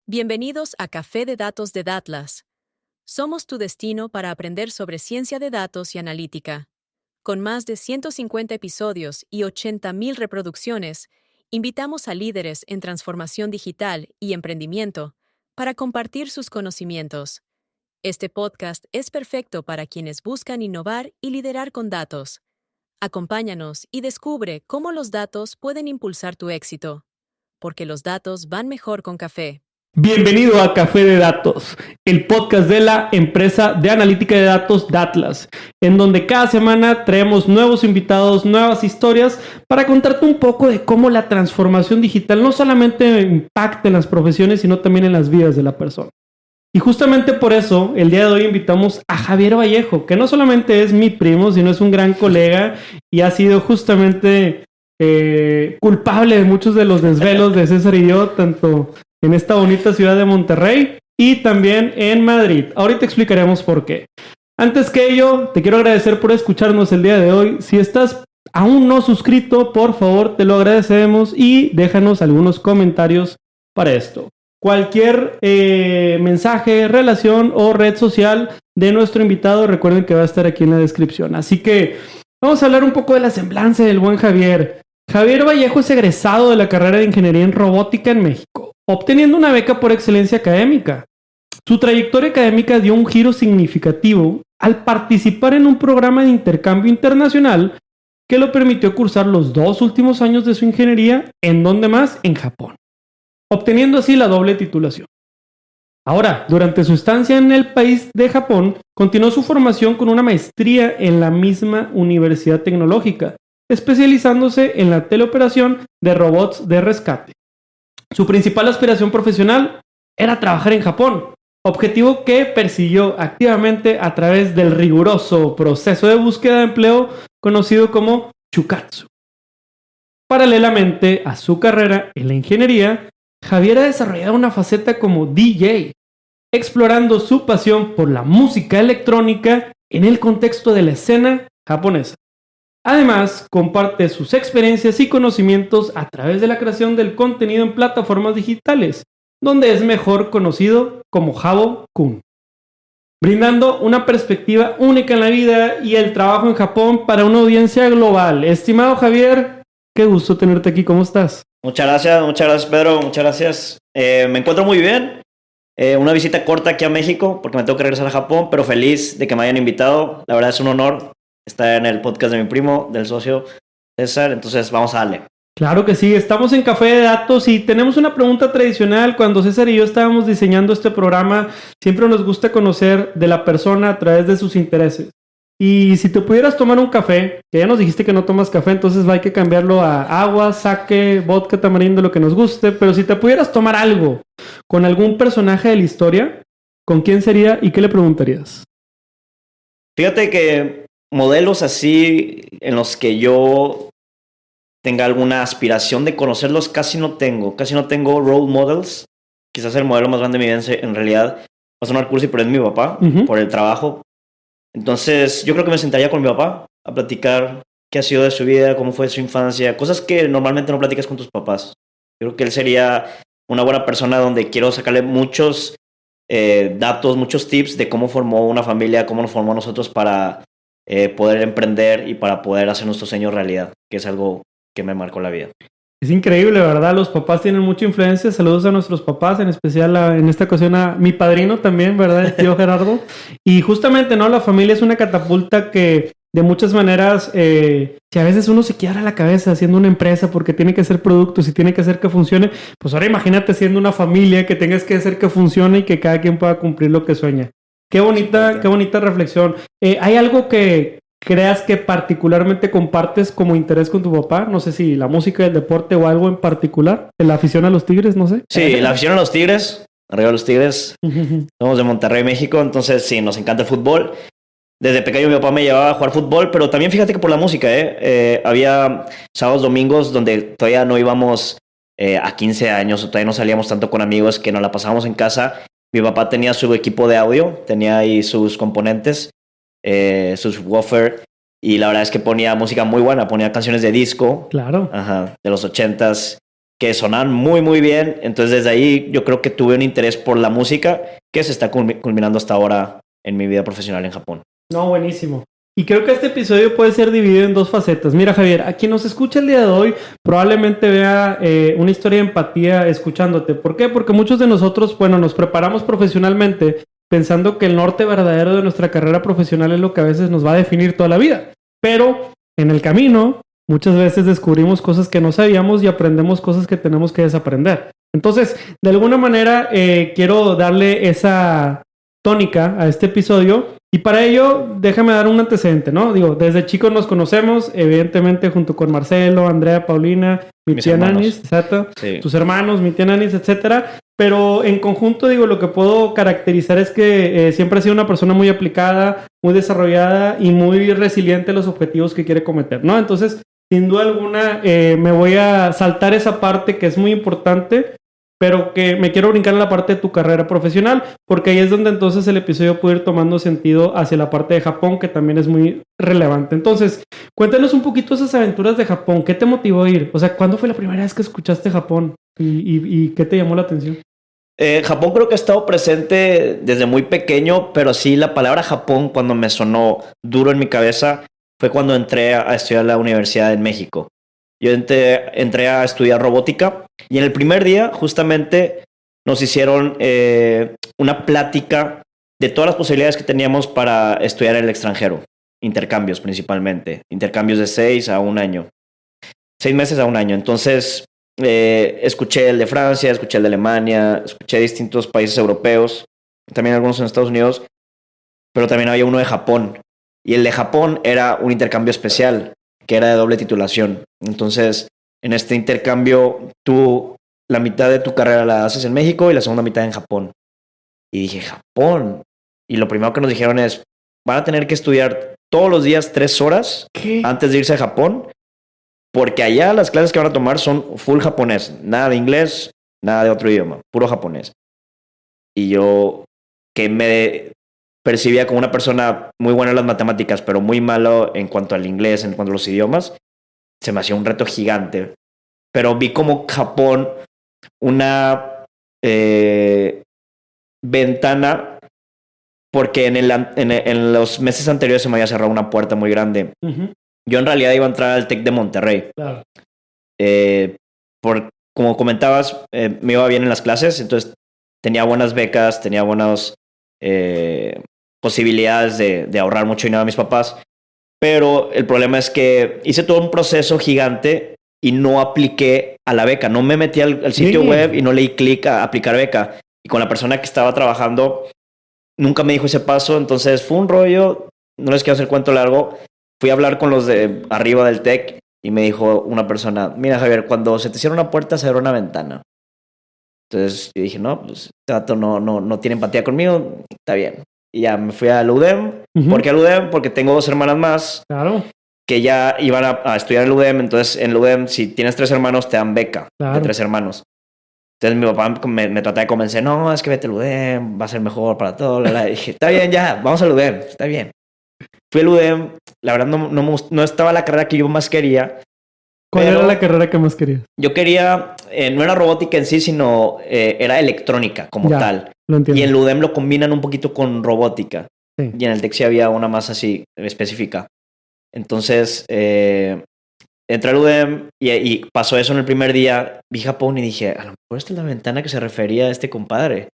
Bienvenidos a Café de Datos de Datlas. Somos tu destino para aprender sobre ciencia de datos y analítica. Con más de 150 episodios y 80,000 reproducciones, invitamos a líderes en transformación digital y emprendimiento para compartir sus conocimientos. Este podcast es perfecto para quienes buscan innovar y liderar con datos. Acompáñanos y descubre cómo los datos pueden impulsar tu éxito, porque los datos van mejor con café. Bienvenido a Café de Datos, el podcast de la empresa de analítica de datos Datlas, en donde cada semana traemos nuevos invitados, nuevas historias para contarte un poco de cómo la transformación digital no solamente impacta en las profesiones, sino también en las vidas de la persona. Y justamente por eso, el día de hoy invitamos a Javier Vallejo, que no solamente es mi primo, sino es un gran colega y ha sido justamente culpable de muchos de los desvelos de César y yo, tanto en esta bonita ciudad de Monterrey y también en Madrid. Ahorita explicaremos por qué. Antes que ello, te quiero agradecer por escucharnos el día de hoy. Si estás aún no suscrito, por favor, te lo agradecemos y déjanos algunos comentarios para esto. Cualquier mensaje, relación o red social de nuestro invitado, recuerden que va a estar aquí en la descripción. Así que vamos a hablar un poco de la semblanza del buen Javier. Javier Vallejo es egresado de la carrera de Ingeniería en Robótica en México, obteniendo una beca por excelencia académica. Su trayectoria académica dio un giro significativo al participar en un programa de intercambio internacional que lo permitió cursar los 2 últimos años de su ingeniería, ¿en dónde más? En Japón, obteniendo así la doble titulación. Ahora, durante su estancia en el país de Japón, continuó su formación con una maestría en la misma Universidad Tecnológica, especializándose en la teleoperación de robots de rescate. Su principal aspiración profesional era trabajar en Japón, objetivo que persiguió activamente a través del riguroso proceso de búsqueda de empleo conocido como Chukatsu. Paralelamente a su carrera en la ingeniería, Javier ha desarrollado una faceta como DJ, explorando su pasión por la música electrónica en el contexto de la escena japonesa. Además, comparte sus experiencias y conocimientos a través de la creación del contenido en plataformas digitales, donde es mejor conocido como Jabo-kun, brindando una perspectiva única en la vida y el trabajo en Japón para una audiencia global. Estimado Javier, qué gusto tenerte aquí, ¿cómo estás? Muchas gracias Pedro, muchas gracias. Me encuentro muy bien. Una visita corta aquí a México porque me tengo que regresar a Japón, pero feliz de que me hayan invitado. La verdad es un honor estar en el podcast de mi primo, del socio César. Entonces vamos a darle. Claro que sí, estamos en Café de Datos y tenemos una pregunta tradicional. Cuando César y yo estábamos diseñando este programa, siempre nos gusta conocer de la persona a través de sus intereses. Y si te pudieras tomar un café, que ya nos dijiste que no tomas café, entonces hay que cambiarlo a agua, sake, vodka, tamarindo, lo que nos guste. Pero si te pudieras tomar algo con algún personaje de la historia, ¿con quién sería y qué le preguntarías? Fíjate que modelos así en los que yo tenga alguna aspiración de conocerlos casi no tengo role models. Quizás el modelo más grande de mi vida en realidad va a sonar cursi, pero es mi papá, por el trabajo. Entonces yo creo que me sentaría con mi papá a platicar qué ha sido de su vida, cómo fue su infancia, cosas que normalmente no platicas con tus papás. Yo creo que él sería una buena persona donde quiero sacarle muchos datos, muchos tips de cómo formó una familia, cómo nos formó a nosotros para poder emprender y para poder hacer nuestros sueños realidad, que es algo que me marcó la vida. Es increíble, ¿verdad? Los papás tienen mucha influencia. Saludos a nuestros papás, en especial en esta ocasión a mi padrino también, ¿verdad? El tío Gerardo. Y justamente, ¿no? La familia es una catapulta que de muchas maneras, si a veces uno se quiebra la cabeza haciendo una empresa porque tiene que hacer productos y tiene que hacer que funcione, pues ahora imagínate siendo una familia que tengas que hacer que funcione y que cada quien pueda cumplir lo que sueña. Qué bonita reflexión. ¿Hay algo que creas que particularmente compartes como interés con tu papá? No sé si la música, el deporte o algo en particular. ¿La afición a los Tigres? No sé. Sí, la afición a los Tigres. Arriba los Tigres. Somos de Monterrey, México. Entonces sí, nos encanta el fútbol. Desde pequeño mi papá me llevaba a jugar fútbol, pero también fíjate que por la música, había sábados, domingos donde todavía no íbamos a 15 años o todavía no salíamos tanto con amigos, que nos la pasábamos en casa. Mi papá tenía su equipo de audio, tenía ahí sus componentes, sus woofer, y la verdad es que ponía música muy buena, ponía canciones de disco. Claro. Ajá, de los 80s. que sonaban muy, muy bien. Entonces, desde ahí yo creo que tuve un interés por la música que se está culminando hasta ahora en mi vida profesional en Japón. No, buenísimo. Y creo que este episodio puede ser dividido en dos facetas. Mira, Javier, a quien nos escucha el día de hoy probablemente vea una historia de empatía escuchándote. ¿Por qué? Porque muchos de nosotros, bueno, nos preparamos profesionalmente pensando que el norte verdadero de nuestra carrera profesional es lo que a veces nos va a definir toda la vida. Pero en el camino, muchas veces descubrimos cosas que no sabíamos y aprendemos cosas que tenemos que desaprender. Entonces, de alguna manera, quiero darle esa tónica a este episodio. Y para ello, déjame dar un antecedente, ¿no? Digo, desde chicos nos conocemos, evidentemente junto con Marcelo, Andrea, Paulina, mi tía Nanis, exacto, sí. Tus hermanos, mi tía Nanis, etcétera. Pero en conjunto, digo, lo que puedo caracterizar es que siempre ha sido una persona muy aplicada, muy desarrollada y muy resiliente a los objetivos que quiere cometer, ¿no? Entonces, sin duda alguna, me voy a saltar esa parte que es muy importante, pero que me quiero brincar en la parte de tu carrera profesional, porque ahí es donde entonces el episodio puede ir tomando sentido hacia la parte de Japón, que también es muy relevante. Entonces, cuéntanos un poquito esas aventuras de Japón. ¿Qué te motivó a ir? O sea, ¿cuándo fue la primera vez que escuchaste Japón? ¿Y qué te llamó la atención? Japón creo que ha estado presente desde muy pequeño, pero sí la palabra Japón cuando me sonó duro en mi cabeza fue cuando entré a estudiar a la universidad en México. Yo entré a estudiar robótica y en el primer día justamente nos hicieron una plática de todas las posibilidades que teníamos para estudiar en el extranjero. Intercambios principalmente. Intercambios de 6 a 1 año. 6 meses a 1 año. Entonces escuché el de Francia, escuché el de Alemania, escuché distintos países europeos, también algunos en Estados Unidos, pero también había uno de Japón. Y el de Japón era un intercambio especial, que era de doble titulación. Entonces, en este intercambio, tú la mitad de tu carrera la haces en México y la segunda mitad en Japón. Y dije, Japón. Y lo primero que nos dijeron es, van a tener que estudiar todos los días 3 horas antes de irse a Japón, porque allá las clases que van a tomar son full japonés. Nada de inglés, nada de otro idioma, puro japonés. Y yo, que me percibía como una persona muy buena en las matemáticas, pero muy malo en cuanto al inglés, en cuanto a los idiomas, se me hacía un reto gigante. Pero vi como Japón una ventana, porque en los meses anteriores se me había cerrado una puerta muy grande. Uh-huh. Yo en realidad iba a entrar al TEC de Monterrey. Claro. Como comentabas, me iba bien en las clases, entonces tenía buenas becas, tenía buenas posibilidades de ahorrar mucho dinero a mis papás, pero el problema es que hice todo un proceso gigante y no apliqué a la beca, no me metí al sitio web y no leí clic a aplicar beca, y con la persona que estaba trabajando nunca me dijo ese paso, entonces fue un rollo, no les quiero hacer cuento largo. Fui a hablar con los de arriba del TEC y me dijo una persona, mira Javier, cuando se te cierra una puerta se abre una ventana. Entonces yo dije, no, pues este vato no tiene empatía conmigo, está bien. Y ya me fui al UDEM. Uh-huh. ¿Por qué al UDEM? Porque tengo 2 hermanas más. Claro. Que ya iban a estudiar en el UDEM. Entonces en el UDEM, si tienes 3 hermanos, te dan beca de 3 hermanos. Entonces mi papá me trataba de convencer, no, es que vete al UDEM, va a ser mejor para todo. Y dije, está bien, ya, vamos al UDEM, está bien. Fui al UDEM, la verdad no estaba la carrera que yo más quería. ¿Cuál era la carrera que más querías? Yo quería, no era robótica en sí, sino era electrónica como tal. Lo entiendo. Y en el UDEM lo combinan un poquito con robótica. Sí. Y en el TEC sí había una más así específica. Entonces, entré al UDEM y pasó eso en el primer día. Vi Japón y dije, a lo mejor esta es la ventana que se refería a este compadre.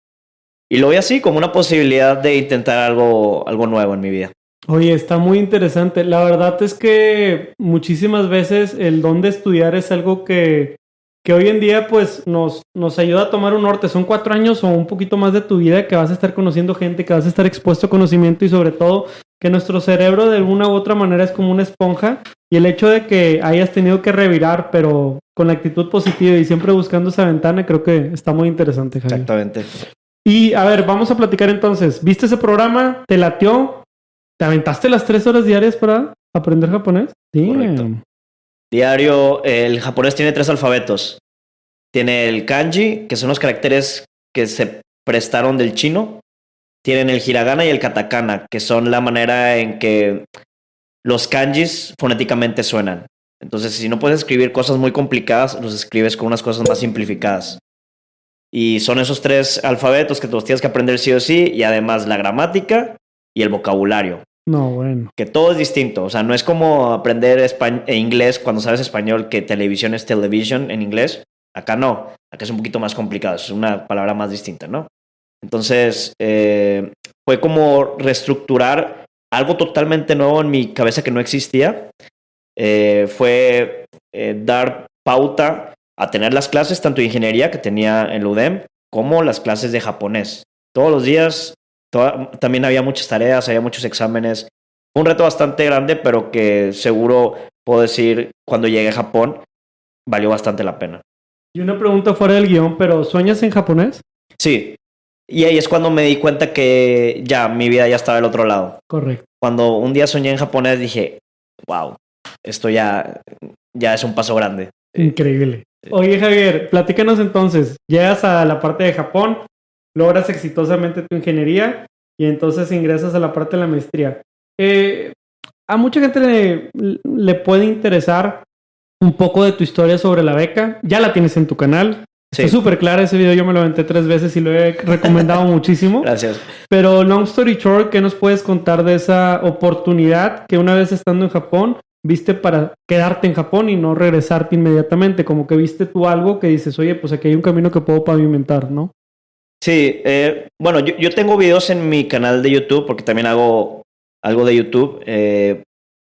Y lo vi así como una posibilidad de intentar algo nuevo en mi vida. Oye, está muy interesante. La verdad es que muchísimas veces el don de estudiar es algo que hoy en día pues nos ayuda a tomar un norte. Son 4 años o un poquito más de tu vida que vas a estar conociendo gente, que vas a estar expuesto a conocimiento y sobre todo que nuestro cerebro de alguna u otra manera es como una esponja, y el hecho de que hayas tenido que revirar pero con la actitud positiva y siempre buscando esa ventana, creo que está muy interesante, Javier. Exactamente. Y a ver, vamos a platicar entonces. ¿Viste ese programa? ¿Te latió? ¿Te aventaste las 3 horas diarias para aprender japonés? Sí. Correcto. Diario, el japonés tiene 3 alfabetos. Tiene el kanji, que son los caracteres que se prestaron del chino. Tienen el hiragana y el katakana, que son la manera en que los kanjis fonéticamente suenan. Entonces, si no puedes escribir cosas muy complicadas, los escribes con unas cosas más simplificadas. Y son esos 3 alfabetos que tú tienes que aprender sí o sí, y además la gramática y el vocabulario. No, bueno. Que todo es distinto. O sea, no es como aprender inglés cuando sabes español, que televisión es television en inglés. Acá no. Acá es un poquito más complicado. Es una palabra más distinta, ¿no? Entonces, fue como reestructurar algo totalmente nuevo en mi cabeza que no existía. Fue dar pauta a tener las clases tanto de ingeniería que tenía en la UDEM como las clases de japonés. Todos los días también había muchas tareas, había muchos exámenes. Fue un reto bastante grande, pero que seguro puedo decir cuando llegué a Japón valió bastante la pena. Y una pregunta fuera del guión, pero ¿sueñas en japonés? Sí, y ahí es cuando me di cuenta que ya mi vida ya estaba del otro lado. Correcto. Cuando un día soñé en japonés dije, wow, esto ya es un paso grande. Increíble. Oye, Javier, platícanos entonces. Llegas a la parte de Japón, logras exitosamente tu ingeniería y entonces ingresas a la parte de la maestría. A mucha gente le puede interesar un poco de tu historia sobre la beca. Ya la tienes en tu canal. Sí. Está súper clara ese video. Yo me lo aventé 3 veces y lo he recomendado muchísimo. Gracias. Pero long story short, ¿qué nos puedes contar de esa oportunidad que una vez estando en Japón viste para quedarte en Japón y no regresarte inmediatamente? Como que viste tú algo que dices, oye, pues aquí hay un camino que puedo pavimentar, ¿no? Sí, bueno, yo tengo videos en mi canal de YouTube porque también hago algo de YouTube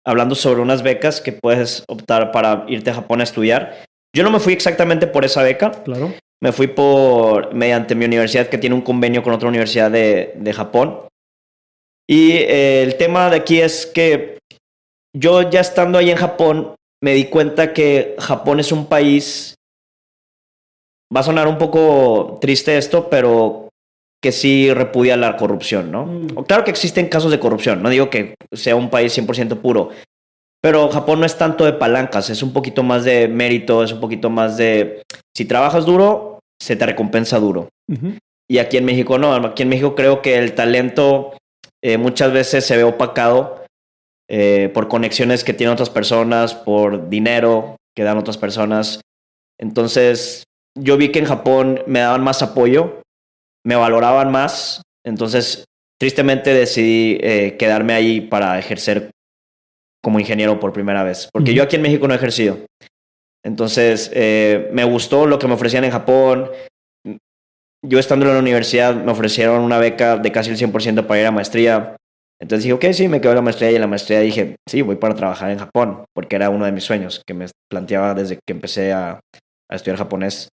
hablando sobre unas becas que puedes optar para irte a Japón a estudiar. Yo no me fui exactamente por esa beca. Claro. Me fui mediante mi universidad que tiene un convenio con otra universidad de Japón. Y el tema de aquí es que yo ya estando ahí en Japón me di cuenta que Japón es un país, va a sonar un poco triste esto, pero que sí repudia la corrupción, ¿no? Claro que existen casos de corrupción, no digo que sea un país 100% puro, pero Japón no es tanto de palancas, es un poquito más de mérito, es un poquito más de si trabajas duro, se te recompensa duro. Uh-huh. Y aquí en México no, aquí en México creo que el talento muchas veces se ve opacado por conexiones que tienen otras personas, por dinero que dan otras personas. Entonces, yo vi que en Japón me daban más apoyo, me valoraban más, entonces tristemente decidí quedarme ahí para ejercer como ingeniero por primera vez, porque yo aquí en México no he ejercido. Entonces, me gustó lo que me ofrecían en Japón. Yo estando en la universidad me ofrecieron una beca de casi el 100% para ir a maestría. Entonces dije, ok, sí, me quedo en la maestría, y en la maestría dije, sí, voy para trabajar en Japón, porque era uno de mis sueños que me planteaba desde que empecé a estudiar japonés.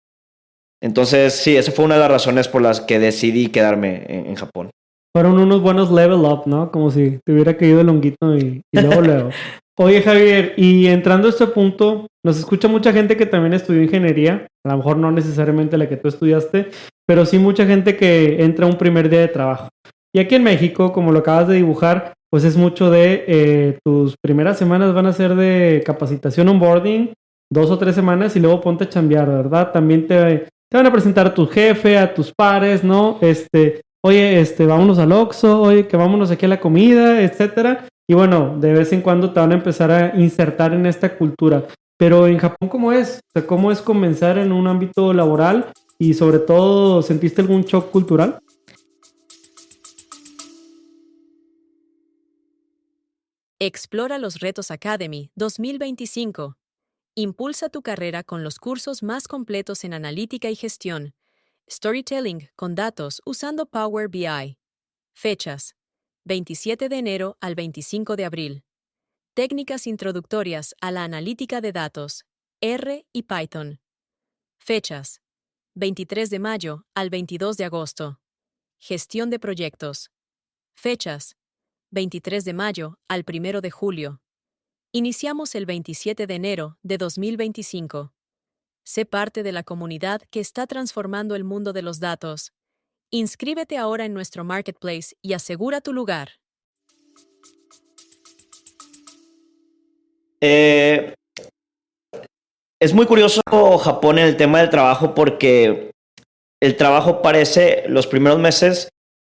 Entonces, sí, esa fue una de las razones por las que decidí quedarme en Japón. Fueron unos buenos level up, ¿no? Como si te hubiera caído el honguito y luego. Oye, Javier, y entrando a este punto, nos escucha mucha gente que también estudió ingeniería, a lo mejor no necesariamente la que tú estudiaste, pero sí mucha gente que entra un primer día de trabajo. Y aquí en México, como lo acabas de dibujar, pues es mucho de tus primeras semanas van a ser de capacitación onboarding, 2 o 3 semanas y luego ponte a chambear, ¿verdad? También te van a presentar a tu jefe, a tus pares, ¿no? Oye, vámonos al Oxxo, oye, que vámonos aquí a la comida, etcétera. Y bueno, de vez en cuando te van a empezar a insertar en esta cultura. Pero en Japón, ¿cómo es? O sea, ¿cómo es comenzar en un ámbito laboral? Y sobre todo, ¿sentiste algún shock cultural? Explora los Retos Academy 2025. Impulsa tu carrera con los cursos más completos en analítica y gestión. Storytelling con datos usando Power BI. Fechas: 27 de enero al 25 de abril. Técnicas introductorias a la analítica de datos, R y Python. Fechas: 23 de mayo al 22 de agosto. Gestión de proyectos. Fechas: 23 de mayo al 1 de julio. Iniciamos el 27 de enero de 2025. Sé parte de la comunidad que está transformando el mundo de los datos. Inscríbete ahora en nuestro marketplace y asegura tu lugar. Es muy curioso Japón en el tema del trabajo porque el trabajo parece los primeros meses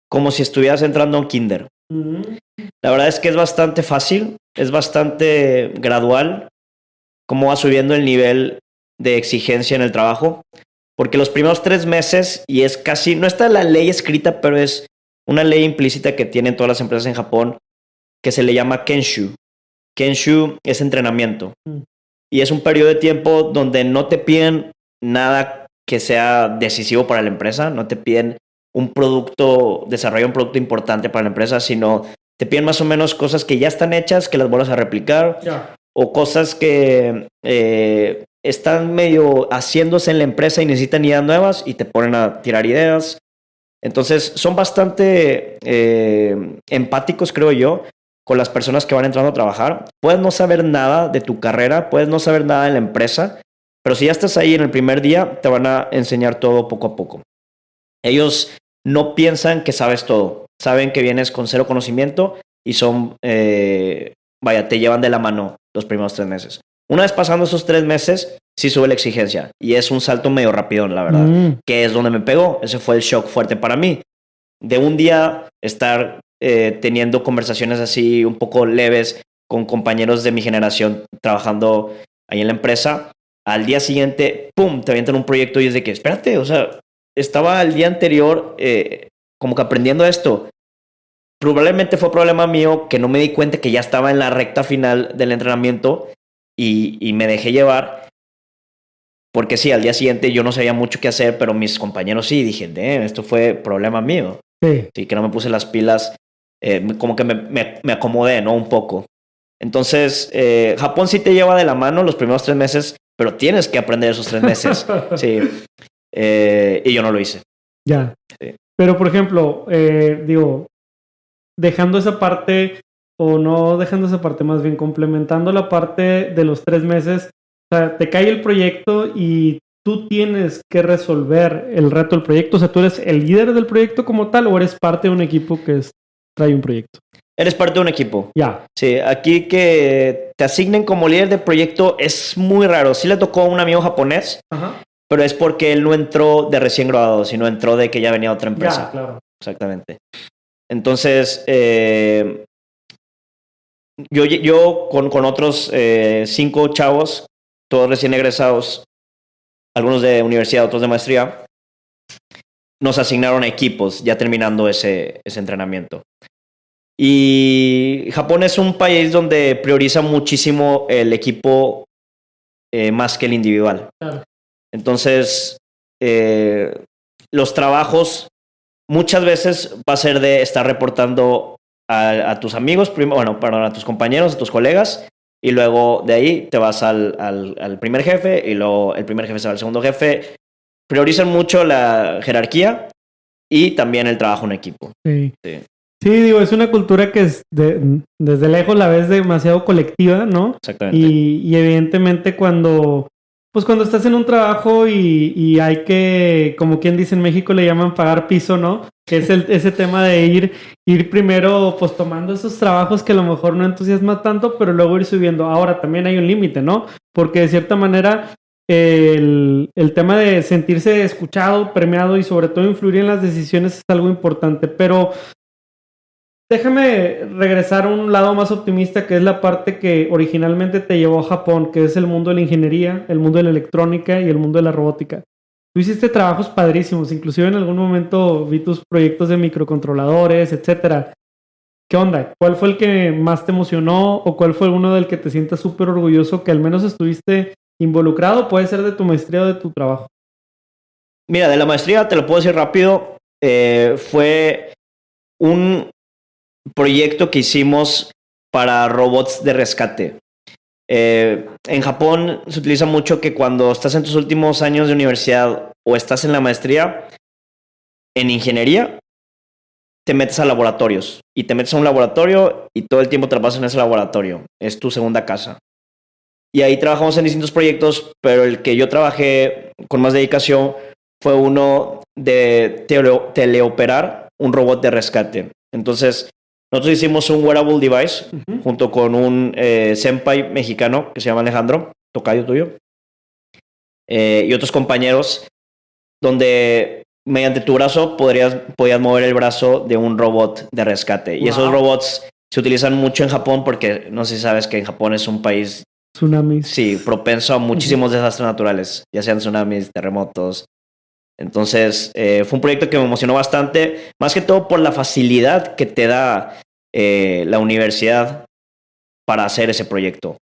como si estuvieras entrando a un kinder. La verdad es que es bastante fácil, es bastante gradual. cómo va subiendo el nivel de exigencia en el trabajo. Porque los primeros 3 meses, y es casi, no está la ley escrita, pero es una ley implícita que tienen todas las empresas en Japón, que se le llama Kenshu. Kenshu es entrenamiento. Y es un periodo de tiempo donde no te piden nada que sea decisivo para la empresa, no te piden desarrollar un producto importante para la empresa, sino te piden más o menos cosas que ya están hechas, que las vuelvas a replicar, o cosas que están medio haciéndose en la empresa y necesitan ideas nuevas y te ponen a tirar ideas. Entonces son bastante empáticos, creo yo, con las personas que van entrando a trabajar. Puedes no saber nada de tu carrera, puedes no saber nada de la empresa, pero si ya estás ahí en el primer día, te van a enseñar todo poco a poco. Ellos no piensan que sabes todo, saben que vienes con cero conocimiento y te llevan de la mano los primeros 3 meses. Una vez pasando esos 3 meses, sí sube la exigencia y es un salto medio rapidón, la verdad, que es donde me pegó. Ese fue el shock fuerte para mí. De un día estar teniendo conversaciones así un poco leves con compañeros de mi generación trabajando ahí en la empresa, al día siguiente, ¡pum!, te avientan un proyecto y es de que, espérate, o sea, estaba el día anterior como que aprendiendo esto. Probablemente fue problema mío que no me di cuenta que ya estaba en la recta final del entrenamiento y me dejé llevar. Porque sí, al día siguiente yo no sabía mucho qué hacer, pero mis compañeros sí. Dije, esto fue problema mío. Sí, que no me puse las pilas. Como que me acomodé, ¿no? Un poco. Entonces, Japón sí te lleva de la mano los primeros 3 meses, pero tienes que aprender esos 3 meses. Sí. Y yo no lo hice. Ya. Sí. Pero, por ejemplo, dejando esa parte, o no dejando esa parte, más bien complementando la parte de los 3 meses, o sea, te cae el proyecto y tú tienes que resolver el reto del proyecto. O sea, ¿tú eres el líder del proyecto como tal o eres parte de un equipo que trae un proyecto? Eres parte de un equipo. Ya. Sí, aquí que te asignen como líder de proyecto es muy raro. Sí le tocó a un amigo japonés, pero es porque él no entró de recién graduado, sino entró de que ya venía a otra empresa. Ya, claro. Exactamente. Entonces, yo con otros 5 chavos, todos recién egresados, algunos de universidad, otros de maestría, nos asignaron equipos ya terminando ese entrenamiento. Y Japón es un país donde prioriza muchísimo el equipo más que el individual. Claro. Entonces, los trabajos muchas veces va a ser de estar reportando a tus amigos, a tus compañeros, a tus colegas, y luego de ahí te vas al primer jefe, y luego el primer jefe se va al segundo jefe. Priorizan mucho la jerarquía y también el trabajo en equipo. Sí. Sí, digo, es una cultura que desde lejos la ves demasiado colectiva, ¿no? Exactamente. Y evidentemente cuando estás en un trabajo y hay que, como quien dice en México, le llaman pagar piso, ¿no? Que es ese tema de ir primero pues tomando esos trabajos que a lo mejor no entusiasma tanto, pero luego ir subiendo. Ahora también hay un límite, ¿no? Porque de cierta manera el tema de sentirse escuchado, premiado y sobre todo influir en las decisiones es algo importante, pero déjame regresar a un lado más optimista, que es la parte que originalmente te llevó a Japón, que es el mundo de la ingeniería, el mundo de la electrónica y el mundo de la robótica. Tú hiciste trabajos padrísimos, inclusive en algún momento vi tus proyectos de microcontroladores, etcétera. ¿Qué onda? ¿Cuál fue el que más te emocionó o cuál fue uno del que te sientas súper orgulloso que al menos estuviste involucrado? Puede ser de tu maestría o de tu trabajo. Mira, de la maestría te lo puedo decir rápido. Fue un proyecto que hicimos para robots de rescate. En Japón se utiliza mucho que cuando estás en tus últimos años de universidad o estás en la maestría en ingeniería, te metes a laboratorios y te metes a un laboratorio y todo el tiempo te la pasas en ese laboratorio. Es tu segunda casa. Y ahí trabajamos en distintos proyectos, pero el que yo trabajé con más dedicación fue uno de teleoperar un robot de rescate. Entonces, nosotros hicimos un wearable device junto con un senpai mexicano que se llama Alejandro, tocayo tuyo, y otros compañeros, donde mediante tu brazo podías mover el brazo de un robot de rescate. Wow. Y esos robots se utilizan mucho en Japón porque no sé si sabes que en Japón es un país Tsunamis. Sí, propenso a muchísimos desastres naturales, ya sean tsunamis, terremotos. Entonces, fue un proyecto que me emocionó bastante, más que todo por la facilidad que te da la universidad para hacer ese proyecto.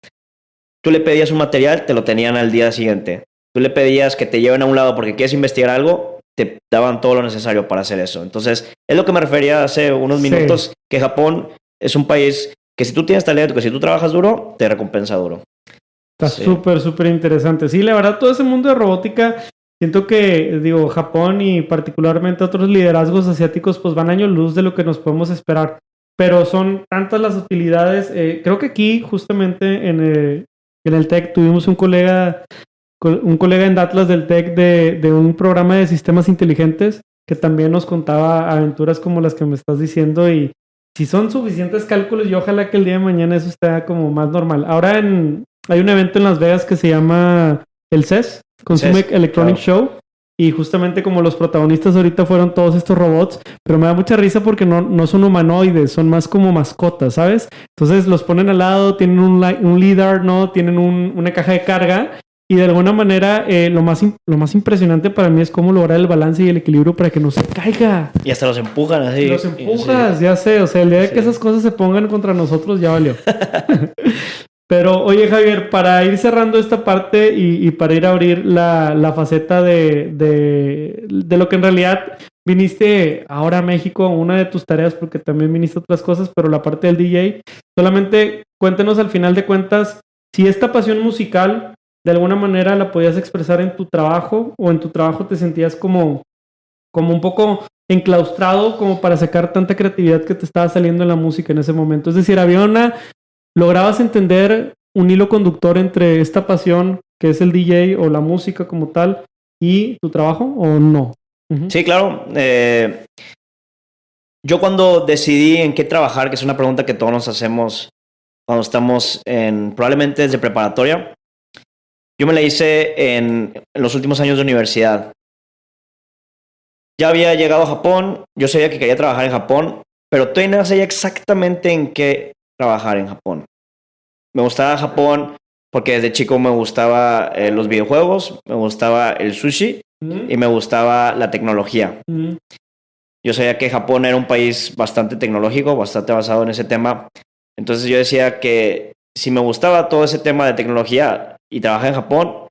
Tú le pedías un material, te lo tenían al día siguiente. Tú le pedías que te lleven a un lado porque quieres investigar algo, te daban todo lo necesario para hacer eso. Entonces, es lo que me refería hace unos minutos, que Japón es un país que si tú tienes talento, que si tú trabajas duro, te recompensa duro. Está súper, súper interesante. Sí, la verdad, todo ese mundo de robótica, siento que, digo, Japón y particularmente otros liderazgos asiáticos, pues van años luz de lo que nos podemos esperar. Pero son tantas las utilidades. Creo que aquí, justamente en el TEC, tuvimos un colega en Atlas del TEC de un programa de sistemas inteligentes que también nos contaba aventuras como las que me estás diciendo y si son suficientes cálculos, y ojalá que el día de mañana eso esté como más normal. Ahora hay un evento en Las Vegas que se llama el CES, Consumer Electronic Show, y justamente como los protagonistas ahorita fueron todos estos robots, pero me da mucha risa porque no son humanoides, son más como mascotas, ¿sabes? Entonces los ponen al lado, tienen un LiDAR, ¿no? Tienen una caja de carga. Y de alguna manera, lo más impresionante para mí es cómo lograr el balance y el equilibrio para que no se caiga. Y hasta los empujan así. Los empujas, sí. Ya sé. O sea, el día de que esas cosas se pongan contra nosotros, ya valió. Pero, oye, Javier, para ir cerrando esta parte y para ir a abrir la faceta de lo que en realidad viniste ahora a México, una de tus tareas, porque también viniste a otras cosas, pero la parte del DJ, solamente cuéntenos al final de cuentas si esta pasión musical de alguna manera la podías expresar en tu trabajo o en tu trabajo te sentías como un poco enclaustrado como para sacar tanta creatividad que te estaba saliendo en la música en ese momento. Es decir, ¿lograbas entender un hilo conductor entre esta pasión que es el DJ o la música como tal y tu trabajo o no? Uh-huh. Sí, claro. Yo cuando decidí en qué trabajar, que es una pregunta que todos nos hacemos cuando estamos probablemente desde preparatoria, yo me la hice en los últimos años de universidad. Ya había llegado a Japón, yo sabía que quería trabajar en Japón, pero todavía no sabía exactamente en qué trabajar en Japón. Me gustaba Japón porque desde chico me gustaba los videojuegos, me gustaba el sushi y me gustaba la tecnología. Yo sabía que Japón era un país bastante tecnológico, bastante basado en ese tema. Entonces yo decía que si me gustaba todo ese tema de tecnología y trabajaba en Japón,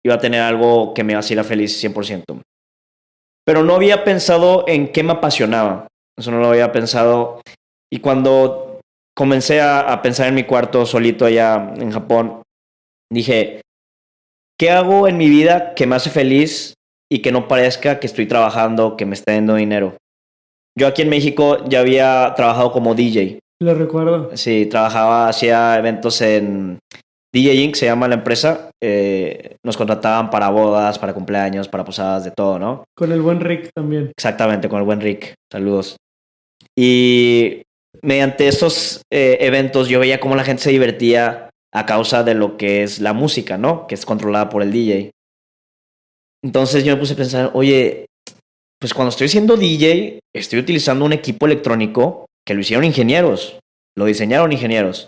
iba a tener algo que me hacía feliz 100%. Pero no había pensado en qué me apasionaba. Eso no lo había pensado. Y cuando comencé a pensar en mi cuarto solito allá en Japón, dije, ¿qué hago en mi vida que me hace feliz y que no parezca que estoy trabajando, que me está dando dinero? Yo aquí en México ya había trabajado como DJ. Lo recuerdo. Sí, hacía eventos en DJ Inc. se llama la empresa. Nos contrataban para bodas, para cumpleaños, para posadas, de todo, ¿no? Con el buen Rick también. Exactamente, con el buen Rick. Saludos. Y mediante esos eventos yo veía cómo la gente se divertía a causa de lo que es la música, ¿no? Que es controlada por el DJ. Entonces yo me puse a pensar, oye, pues cuando estoy siendo DJ, estoy utilizando un equipo electrónico que lo hicieron ingenieros, lo diseñaron ingenieros.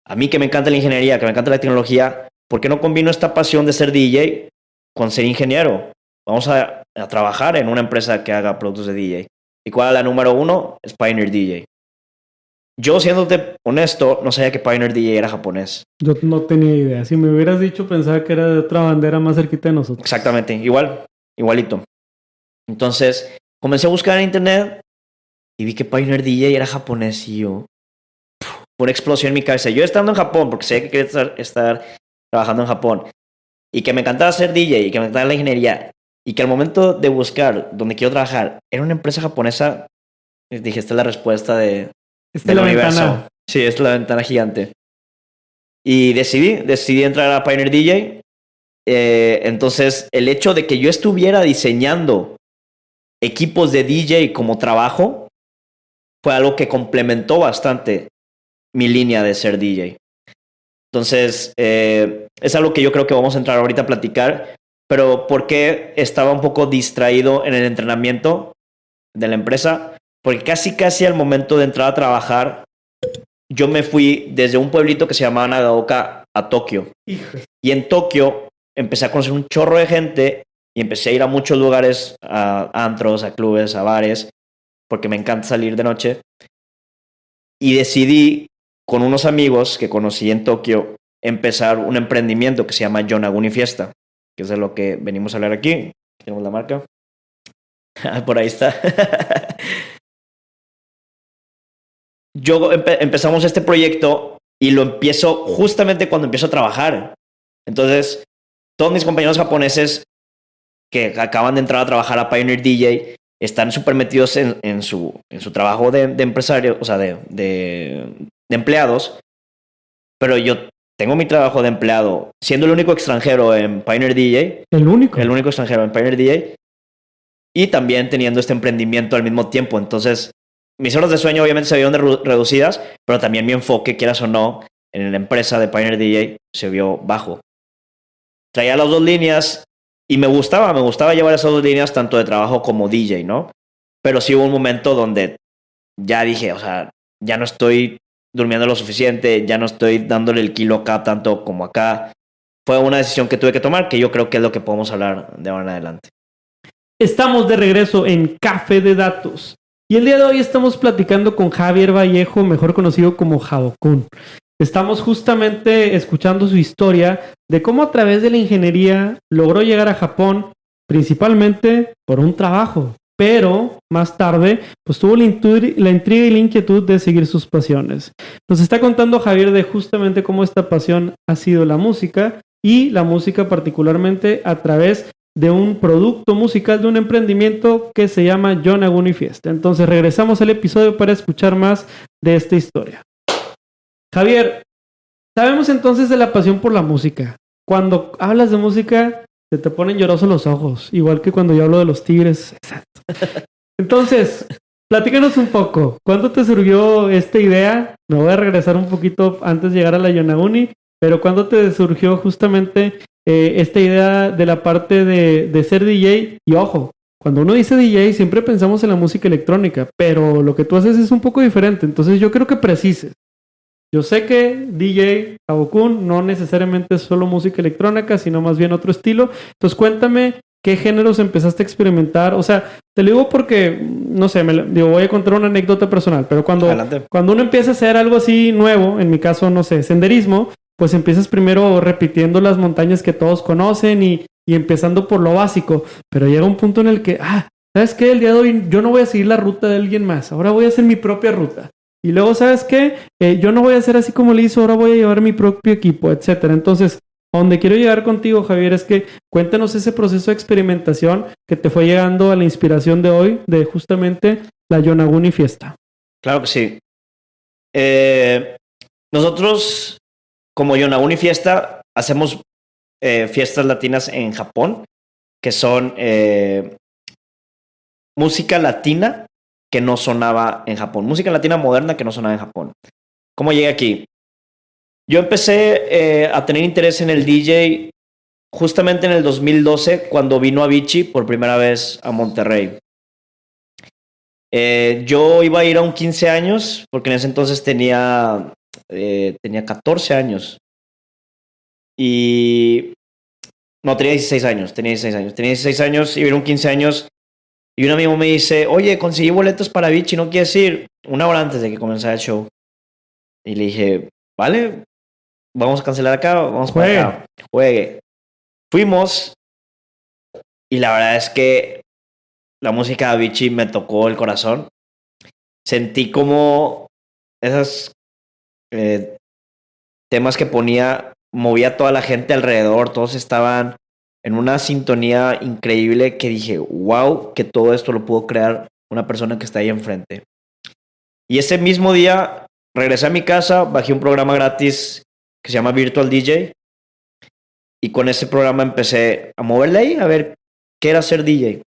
A mí que me encanta la ingeniería, que me encanta la tecnología, ¿por qué no combino esta pasión de ser DJ con ser ingeniero? Vamos a trabajar en una empresa que haga productos de DJ. ¿Y cuál es la número 1? Es Pioneer DJ. Yo, siéndote honesto, no sabía que Pioneer DJ era japonés. Yo no tenía idea. Si me hubieras dicho, pensaba que era de otra bandera más cerquita de nosotros. Exactamente, igualito. Entonces, comencé a buscar en internet y vi que Pioneer DJ era japonés y yo... Fue una explosión en mi cabeza. Yo estando en Japón, porque sé que quería estar trabajando en Japón, y que me encantaba ser DJ, y que me encantaba la ingeniería, y que al momento de buscar donde quiero trabajar, era una empresa japonesa, dije, esta es la respuesta del universo. Ventana. Sí, esta es la ventana gigante. Y decidí entrar a Pioneer DJ. Entonces, el hecho de que yo estuviera diseñando equipos de DJ como trabajo fue algo que complementó bastante mi línea de ser DJ. Entonces, es algo que yo creo que vamos a entrar ahorita a platicar, pero porque estaba un poco distraído en el entrenamiento de la empresa, porque casi al momento de entrar a trabajar, yo me fui desde un pueblito que se llamaba Nagaoka a Tokio. Hijo. Y en Tokio empecé a conocer un chorro de gente y empecé a ir a muchos lugares, a antros, a clubes, a bares, porque me encanta salir de noche. Y decidí, con unos amigos que conocí en Tokio, empezar un emprendimiento que se llama Yonaguni Fiesta, que es de lo que venimos a hablar aquí. Tenemos la marca. Por ahí está. Empezamos este proyecto y lo empiezo justamente cuando empiezo a trabajar. Entonces, todos mis compañeros japoneses que acaban de entrar a trabajar a Pioneer DJ están súper metidos en su trabajo de empresario, o sea, de empleados. Pero yo tengo mi trabajo de empleado, siendo el único extranjero en Pioneer DJ. El único extranjero en Pioneer DJ. Y también teniendo este emprendimiento al mismo tiempo. Entonces, mis horas de sueño obviamente se vieron reducidas, pero también mi enfoque, quieras o no, en la empresa de Pioneer DJ se vio bajo. Traía las dos líneas y me gustaba llevar esas dos líneas tanto de trabajo como DJ, ¿no? Pero sí hubo un momento donde ya dije, o sea, ya no estoy durmiendo lo suficiente, ya no estoy dándole el kilo acá tanto como acá. Fue una decisión que tuve que tomar, que yo creo que es lo que podemos hablar de ahora en adelante. Estamos de regreso en Café de Datos. Y el día de hoy estamos platicando con Javier Vallejo, mejor conocido como Jabokun. Estamos justamente escuchando su historia de cómo a través de la ingeniería logró llegar a Japón, principalmente por un trabajo, pero más tarde pues tuvo la intriga y la inquietud de seguir sus pasiones. Nos está contando Javier de justamente cómo esta pasión ha sido la música, y la música particularmente a través de un producto musical, de un emprendimiento que se llama Yonaguni Fiesta. Entonces regresamos al episodio para escuchar más de esta historia. Javier, sabemos entonces de la pasión por la música. Cuando hablas de música, se te ponen llorosos los ojos, igual que cuando yo hablo de los Tigres. Exacto. Entonces, platícanos un poco. ¿Cuándo te surgió esta idea? Me voy a regresar un poquito antes de llegar a la Yonaguni, pero ¿cuándo te surgió justamente esta idea de la parte de ser DJ? Y ojo, cuando uno dice DJ siempre pensamos en la música electrónica, pero lo que tú haces es un poco diferente. Entonces yo creo que precises. Yo sé que DJ Jabokun no necesariamente es solo música electrónica, sino más bien otro estilo. Entonces cuéntame qué géneros empezaste a experimentar. O sea, te lo digo porque, no sé, voy a contar una anécdota personal, pero cuando uno empieza a hacer algo así nuevo, en mi caso, no sé, senderismo, pues empiezas primero repitiendo las montañas que todos conocen y empezando por lo básico. Pero llega un punto en el que, ¿sabes qué? El día de hoy yo no voy a seguir la ruta de alguien más. Ahora voy a hacer mi propia ruta. Y luego, ¿sabes qué? Yo no voy a hacer así como le hizo, ahora voy a llevar mi propio equipo, etcétera. Entonces, a donde quiero llegar contigo, Javier, es que cuéntanos ese proceso de experimentación que te fue llegando a la inspiración de hoy, de justamente la Yonaguni Fiesta. Claro que sí. Nosotros, como Yonaguni Fiesta, hacemos fiestas latinas en Japón, que son música latina que no sonaba en Japón. Música latina moderna que no sonaba en Japón. ¿Cómo llegué aquí? Yo empecé a tener interés en el DJ justamente en el 2012, cuando vino Avicii por primera vez a Monterrey. Yo iba a ir a un 15 años, porque en ese entonces tenía 14 años. Y... No, tenía 16 años. Tenía 16 años, iba a ir a un 15 años. Y un amigo me dice, oye, conseguí boletos para Avicii, ¿no quieres ir? Una hora antes de que comenzara el show. Y le dije, vale, vamos a cancelar acá, vamos para acá. Juegue. Fuimos. Y la verdad es que la música de Avicii me tocó el corazón. Sentí como esos temas que ponía, movía a toda la gente alrededor, todos estaban en una sintonía increíble que dije, wow, que todo esto lo pudo crear una persona que está ahí enfrente. Y ese mismo día regresé a mi casa, bajé un programa gratis que se llama Virtual DJ, y con ese programa empecé a moverle ahí, a ver qué era ser DJ.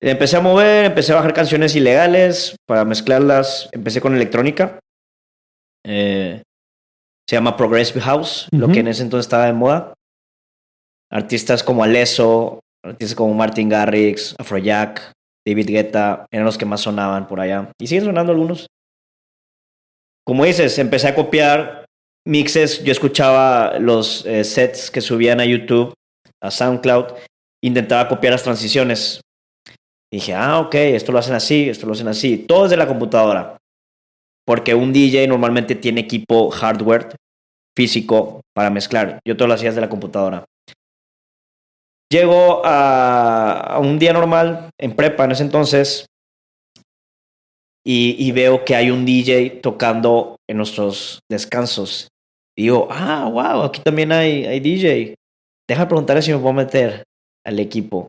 Empecé a mover, empecé a bajar canciones ilegales para mezclarlas, empecé con electrónica. Se llama Progressive House, lo que en ese entonces estaba de moda. Artistas como Alesso, artistas como Martin Garrix, Afrojack, David Guetta, eran los que más sonaban por allá. Y siguen sonando algunos. Como dices, empecé a copiar mixes, yo escuchaba los sets que subían a YouTube, a SoundCloud, intentaba copiar las transiciones. Dije, ok, esto lo hacen así, esto lo hacen así. Todo desde la computadora. Porque un DJ normalmente tiene equipo hardware físico para mezclar. Yo todo lo hacía desde la computadora. Llego a un día normal en prepa en ese entonces y veo que hay un DJ tocando en nuestros descansos. Y digo, wow, aquí también hay DJ. Deja preguntarle si me puedo meter al equipo.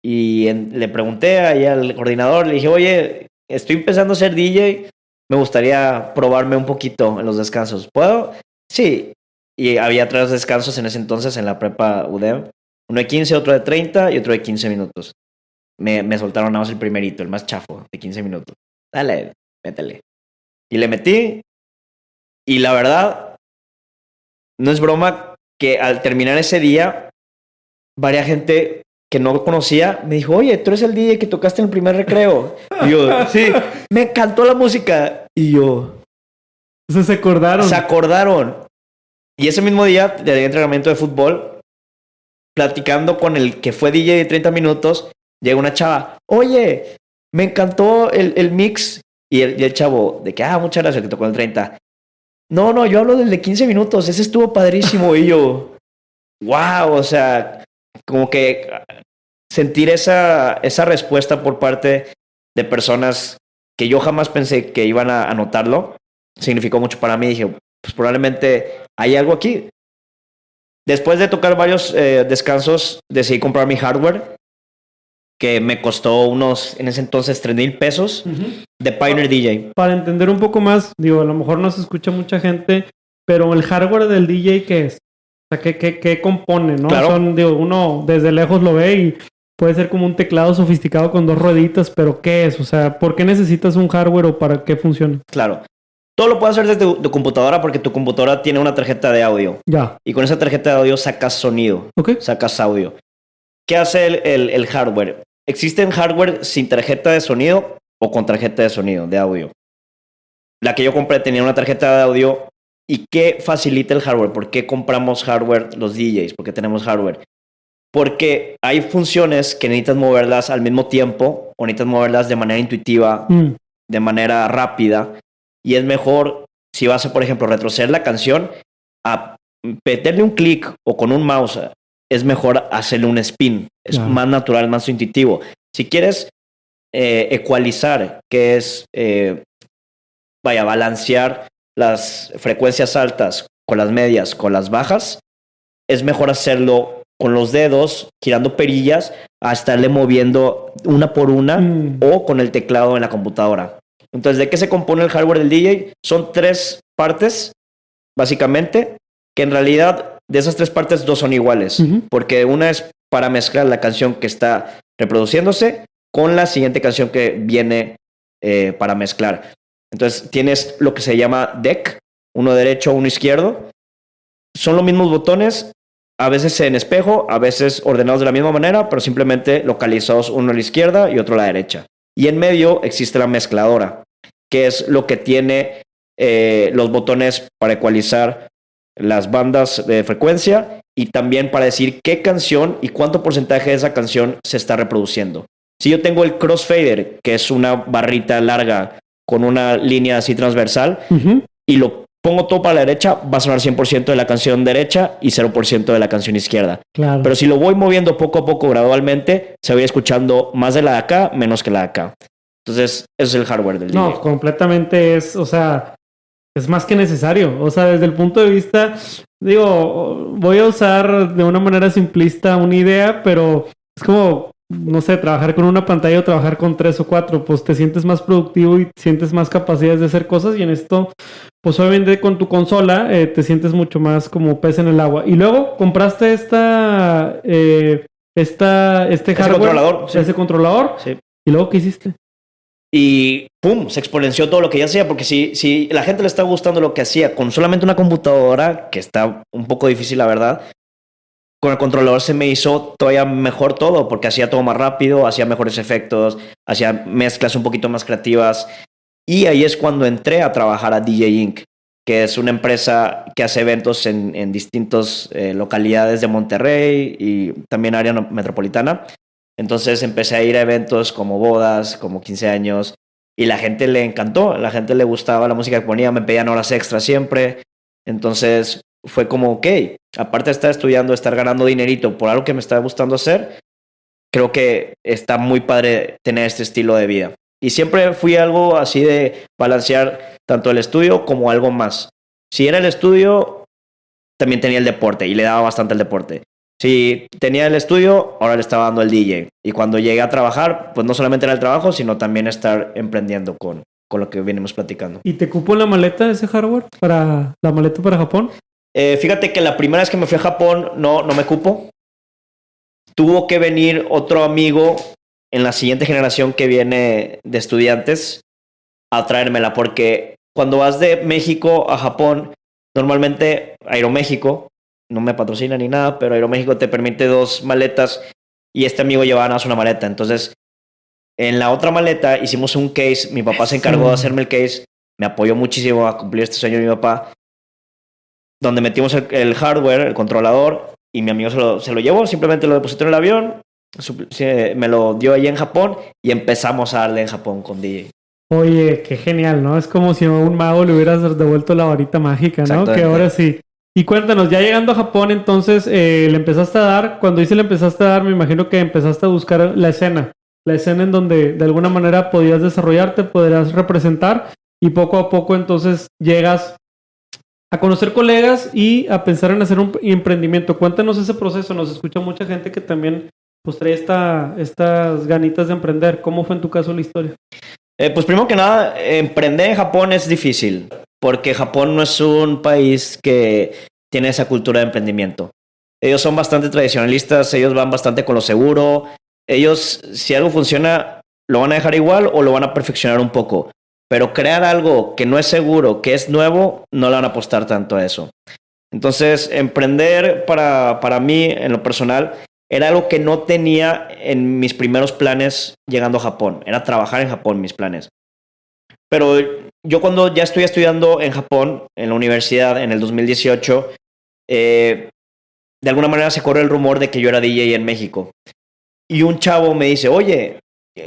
Y le pregunté ahí al coordinador, le dije, oye, estoy empezando a ser DJ, me gustaría probarme un poquito en los descansos. ¿Puedo? Sí. Y había 3 descansos en ese entonces en la prepa UDEM. Uno de 15, otro de 30 y otro de 15 minutos. Me soltaron nada más el primerito, el más chafo, de 15 minutos. Dale, métele. Y le metí. Y la verdad, no es broma que al terminar ese día, varias gente que no conocía me dijo, oye, tú eres el DJ que tocaste en el primer recreo. Y yo, sí, me encantó la música. Y yo... Se acordaron. Se acordaron. Y ese mismo día de entrenamiento de fútbol, platicando con el que fue DJ de 30 minutos, llega una chava, oye, me encantó el mix. Y el chavo, de que, muchas gracias, que tocó el 30. No, yo hablo del de 15 minutos, ese estuvo padrísimo. Y yo, wow, o sea, como que sentir esa respuesta por parte de personas que yo jamás pensé que iban a notarlo, significó mucho para mí. Dije, pues probablemente hay algo aquí. Después de tocar varios descansos, decidí comprar mi hardware, que me costó en ese entonces, 3,000 pesos, de Pioneer DJ. Para entender un poco más, digo, a lo mejor no se escucha mucha gente, pero el hardware del DJ, ¿qué es? O sea, ¿qué compone, no? Claro. Uno desde lejos lo ve y puede ser como un teclado sofisticado con 2 rueditas, pero ¿qué es? O sea, ¿por qué necesitas un hardware o para qué funciona? Claro. Todo lo puedes hacer desde tu computadora porque tu computadora tiene una tarjeta de audio. Ya. Y con esa tarjeta de audio sacas sonido. Ok. Sacas audio. ¿Qué hace el hardware? Existen hardware sin tarjeta de sonido o con tarjeta de sonido, de audio. La que yo compré tenía una tarjeta de audio. ¿Y qué facilita el hardware? ¿Por qué compramos hardware los DJs? ¿Por qué tenemos hardware? Porque hay funciones que necesitas moverlas al mismo tiempo o necesitas moverlas de manera intuitiva, de manera rápida. Y es mejor, si vas a, por ejemplo, retroceder la canción, a meterle un clic o con un mouse, es mejor hacerle un spin. Es más natural, más intuitivo. Si quieres ecualizar, que es, balancear las frecuencias altas con las medias, con las bajas, es mejor hacerlo con los dedos, girando perillas, a estarle moviendo una por una o con el teclado en la computadora. Entonces, ¿de qué se compone el hardware del DJ? Son 3 partes, básicamente, que en realidad de esas 3 partes 2 son iguales, porque una es para mezclar la canción que está reproduciéndose con la siguiente canción que viene para mezclar. Entonces, tienes lo que se llama deck, uno derecho, uno izquierdo. Son los mismos botones, a veces en espejo, a veces ordenados de la misma manera, pero simplemente localizados uno a la izquierda y otro a la derecha. Y en medio existe la mezcladora, que es lo que tiene los botones para ecualizar las bandas de frecuencia y también para decir qué canción y cuánto porcentaje de esa canción se está reproduciendo. Si yo tengo el crossfader, que es una barrita larga con una línea así transversal, y lo pongo todo para la derecha, va a sonar 100% de la canción derecha y 0% de la canción izquierda. Claro. Pero si lo voy moviendo poco a poco, gradualmente, se va a ir escuchando más de la de acá, menos que la de acá. Entonces, eso es el hardware del DJ. No, completamente es, o sea, es más que necesario. O sea, desde el punto de vista, digo, voy a usar de una manera simplista una idea, pero es como, no sé, trabajar con una pantalla o trabajar con 3 o 4, pues te sientes más productivo y sientes más capacidades de hacer cosas, y en esto, pues obviamente con tu consola te sientes mucho más como pez en el agua. Y luego compraste este hardware, controlador, sí. ese controlador, Sí. ¿Y luego qué hiciste? Y ¡pum! Se exponenció todo lo que ya hacía, porque si la gente le está gustando lo que hacía con solamente una computadora, que está un poco difícil, la verdad, con el controlador se me hizo todavía mejor todo, porque hacía todo más rápido, hacía mejores efectos, hacía mezclas un poquito más creativas. Y ahí es cuando entré a trabajar a DJ Inc., que es una empresa que hace eventos en distintas localidades de Monterrey y también área metropolitana. Entonces empecé a ir a eventos como bodas, como 15 años, y la gente le encantó, a la gente le gustaba la música que ponía, me pedían horas extras siempre. Entonces fue como, ok, aparte de estar estudiando, estar ganando dinerito por algo que me estaba gustando hacer, creo que está muy padre tener este estilo de vida. Y siempre fui algo así de balancear tanto el estudio como algo más. Si era el estudio, también tenía el deporte y le daba bastante al deporte. Si tenía el estudio, ahora le estaba dando el DJ. Y cuando llegué a trabajar, pues no solamente era el trabajo, sino también estar emprendiendo con lo que venimos platicando. ¿Y te cupo la maleta ese hardware para la maleta para Japón? Fíjate que la primera vez que me fui a Japón no me cupo. Tuvo que venir otro amigo en la siguiente generación que viene de estudiantes a traérmela, porque cuando vas de México a Japón, normalmente Aeroméxico, no me patrocina ni nada, pero Aeroméxico te permite 2 maletas y este amigo llevaba nada más una maleta. Entonces, en la otra maleta hicimos un case, mi papá se encargó de hacerme el case, me apoyó muchísimo a cumplir este sueño de mi papá, donde metimos el hardware, el controlador, y mi amigo se lo llevó, simplemente lo depositó en el avión, me lo dio ahí en Japón y empezamos a darle en Japón con DJ. Oye, qué genial, ¿no? Es como si a un mago le hubieras devuelto la varita mágica, ¿no? Que ahora sí. Y cuéntanos, ya llegando a Japón, entonces, le empezaste a dar, cuando dice le empezaste a dar, me imagino que empezaste a buscar la escena en donde de alguna manera podías desarrollarte, podrías representar, y poco a poco entonces llegas a conocer colegas y a pensar en hacer un emprendimiento. Cuéntanos ese proceso, nos escucha mucha gente que también pues trae estas ganitas de emprender. ¿Cómo fue en tu caso la historia? Pues primero que nada, emprender en Japón es difícil, porque Japón no es un país que tiene esa cultura de emprendimiento. Ellos son bastante tradicionalistas, ellos van bastante con lo seguro. Ellos, si algo funciona, lo van a dejar igual o lo van a perfeccionar un poco. Pero crear algo que no es seguro, que es nuevo, no le van a apostar tanto a eso. Entonces, emprender para mí, en lo personal, era algo que no tenía en mis primeros planes llegando a Japón. Era trabajar en Japón, mis planes. Pero yo cuando ya estoy estudiando en Japón, en la universidad, en el 2018, de alguna manera se corre el rumor de que yo era DJ en México. Y un chavo me dice, oye,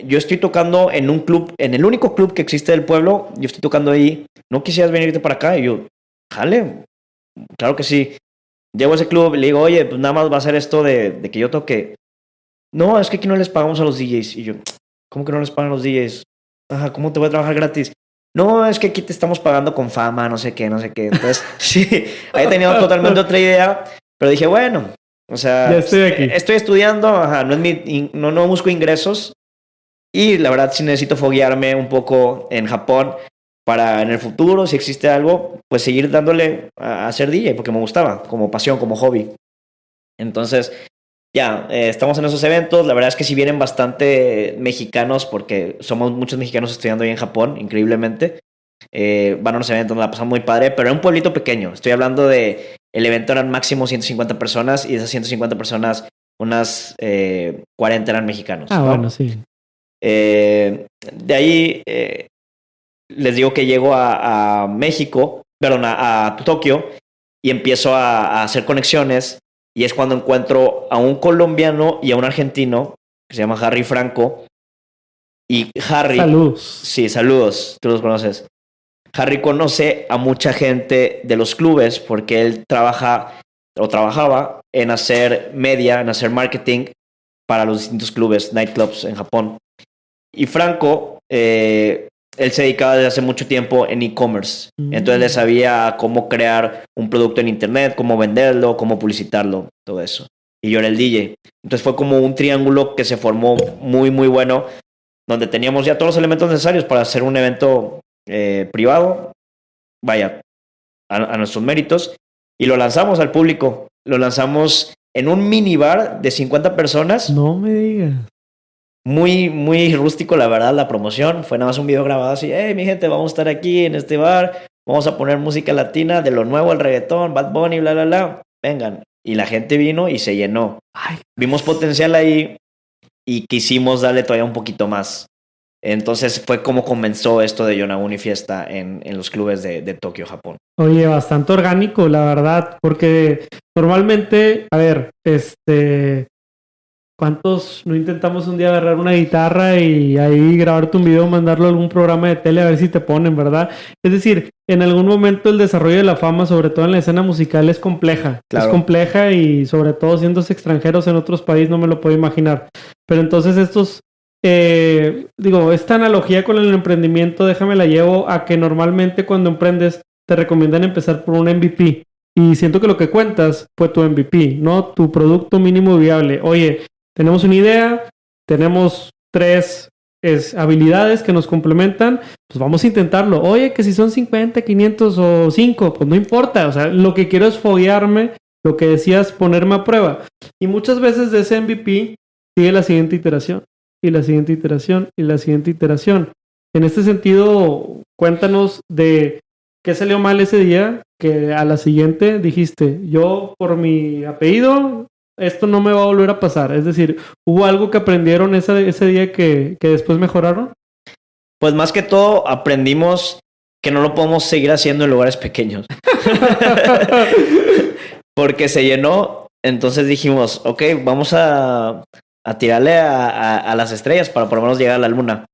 yo estoy tocando en un club, en el único club que existe del pueblo, yo estoy tocando ahí, ¿no quisieras venirte para acá? Y yo, jale, claro que sí. Llego a ese club y le digo, oye, pues nada más va a ser esto de que yo toque. No, es que aquí no les pagamos a los DJs. Y yo, ¿cómo que no les pagan a los DJs? Ajá, ¿cómo te voy a trabajar gratis? No, es que aquí te estamos pagando con fama, no sé qué, no sé qué. Entonces, sí, ahí tenía totalmente otra idea, pero dije, bueno, o sea, ya estoy aquí. Estoy estudiando, ajá, no busco ingresos y la verdad sí necesito foguearme un poco en Japón para en el futuro, si existe algo, pues seguir dándole a ser DJ, porque me gustaba, como pasión, como hobby. Entonces, ya, estamos en esos eventos. La verdad es que sí vienen bastante mexicanos, porque somos muchos mexicanos estudiando ahí en Japón, increíblemente. Van a unos eventos, nos la pasamos muy padre, pero era un pueblito pequeño. Estoy hablando de, el evento eran máximo 150 personas, y de esas 150 personas, unas 40 eran mexicanos. Ah, ¿no? bueno, sí. De ahí les digo que llego a México, perdón, a Tokio, y empiezo a hacer conexiones, y es cuando encuentro a un colombiano y a un argentino que se llama Harry Franco. Y Harry... Saludos. Sí, saludos, tú los conoces. Harry conoce a mucha gente de los clubes porque él trabajaba en hacer media, en hacer marketing para los distintos clubes, nightclubs en Japón. Y Franco, él se dedicaba desde hace mucho tiempo en e-commerce. Entonces le sabía cómo crear un producto en internet, cómo venderlo, cómo publicitarlo, todo eso. Y yo era el DJ. Entonces fue como un triángulo que se formó muy, muy bueno, donde teníamos ya todos los elementos necesarios para hacer un evento privado, vaya, a nuestros méritos, y lo lanzamos al público. Lo lanzamos en un minibar de 50 personas. No me digas. Muy, muy rústico, la verdad, la promoción. Fue nada más un video grabado así, hey, mi gente, vamos a estar aquí en este bar, vamos a poner música latina, de lo nuevo, el reggaetón, Bad Bunny, bla, bla, bla. Vengan. Y la gente vino y se llenó. Vimos potencial ahí y quisimos darle todavía un poquito más. Entonces fue como comenzó esto de Yonaguni Fiesta en los clubes de Tokio, Japón. Oye, bastante orgánico, la verdad, porque normalmente, a ver, ¿cuántos no intentamos un día agarrar una guitarra y ahí grabarte un video, mandarlo a algún programa de tele a ver si te ponen, ¿verdad? Es decir, en algún momento el desarrollo de la fama, sobre todo en la escena musical, es compleja. Claro. Es compleja y sobre todo siendo extranjeros en otros países no me lo puedo imaginar. Pero entonces esta analogía con el emprendimiento, déjame la llevo a que normalmente cuando emprendes te recomiendan empezar por un MVP. Y siento que lo que cuentas fue tu MVP, ¿no? Tu producto mínimo viable. Oye, tenemos una idea, tenemos 3 habilidades que nos complementan, pues vamos a intentarlo. Oye, que si son 50, 500 o 5, pues no importa. O sea, lo que quiero es foguearme, lo que decías, ponerme a prueba. Y muchas veces de ese MVP sigue la siguiente iteración, y la siguiente iteración, y la siguiente iteración. En este sentido, cuéntanos de qué salió mal ese día, que a la siguiente dijiste, yo por mi apellido esto no me va a volver a pasar. Es decir, ¿hubo algo que aprendieron ese día que después mejoraron? Pues más que todo aprendimos que no lo podemos seguir haciendo en lugares pequeños. Porque se llenó, entonces dijimos, ok, vamos a tirarle a las estrellas para por lo menos llegar a la luna.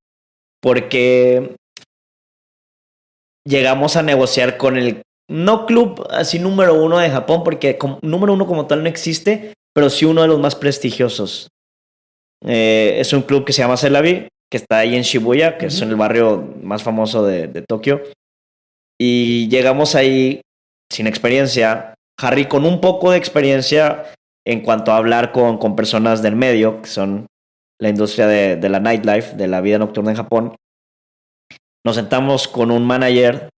Porque llegamos a negociar con el, no club así número 1 de Japón, porque número 1 como tal no existe, pero sí uno de los más prestigiosos. Es un club que se llama Celavi, que está ahí en Shibuya, que es en el barrio más famoso de Tokio. Y llegamos ahí sin experiencia. Harry con un poco de experiencia en cuanto a hablar con personas del medio, que son la industria de la nightlife, de la vida nocturna en Japón. Nos sentamos con un manager,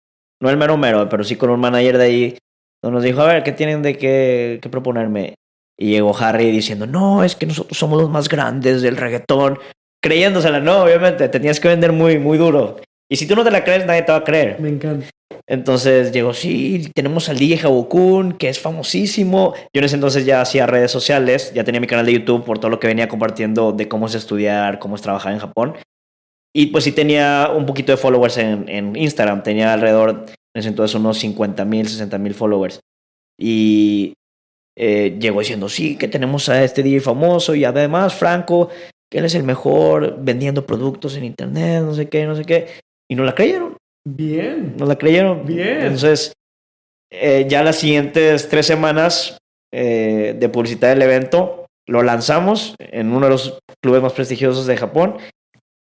no el mero mero, pero sí con un manager de ahí, donde nos dijo, a ver, ¿qué tienen de qué proponerme? Y llegó Harry diciendo, no, es que nosotros somos los más grandes del reggaetón. Creyéndosela, no, obviamente, tenías que vender muy, muy duro. Y si tú no te la crees, nadie te va a creer. Me encanta. Entonces llegó, sí, tenemos al DJ Habukun, que es famosísimo. Yo en ese entonces ya hacía redes sociales, ya tenía mi canal de YouTube por todo lo que venía compartiendo de cómo es estudiar, cómo es trabajar en Japón. Y pues sí tenía un poquito de followers en Instagram. Tenía alrededor, en ese entonces, unos 50,000, 60,000 followers. Y llegó diciendo, sí, que tenemos a este DJ famoso y además Franco, que él es el mejor vendiendo productos en internet, no sé qué, no sé qué. Y no la creyeron. Bien. No la creyeron. Bien. Entonces, ya las siguientes 3 semanas de publicidad del evento, lo lanzamos en uno de los clubes más prestigiosos de Japón.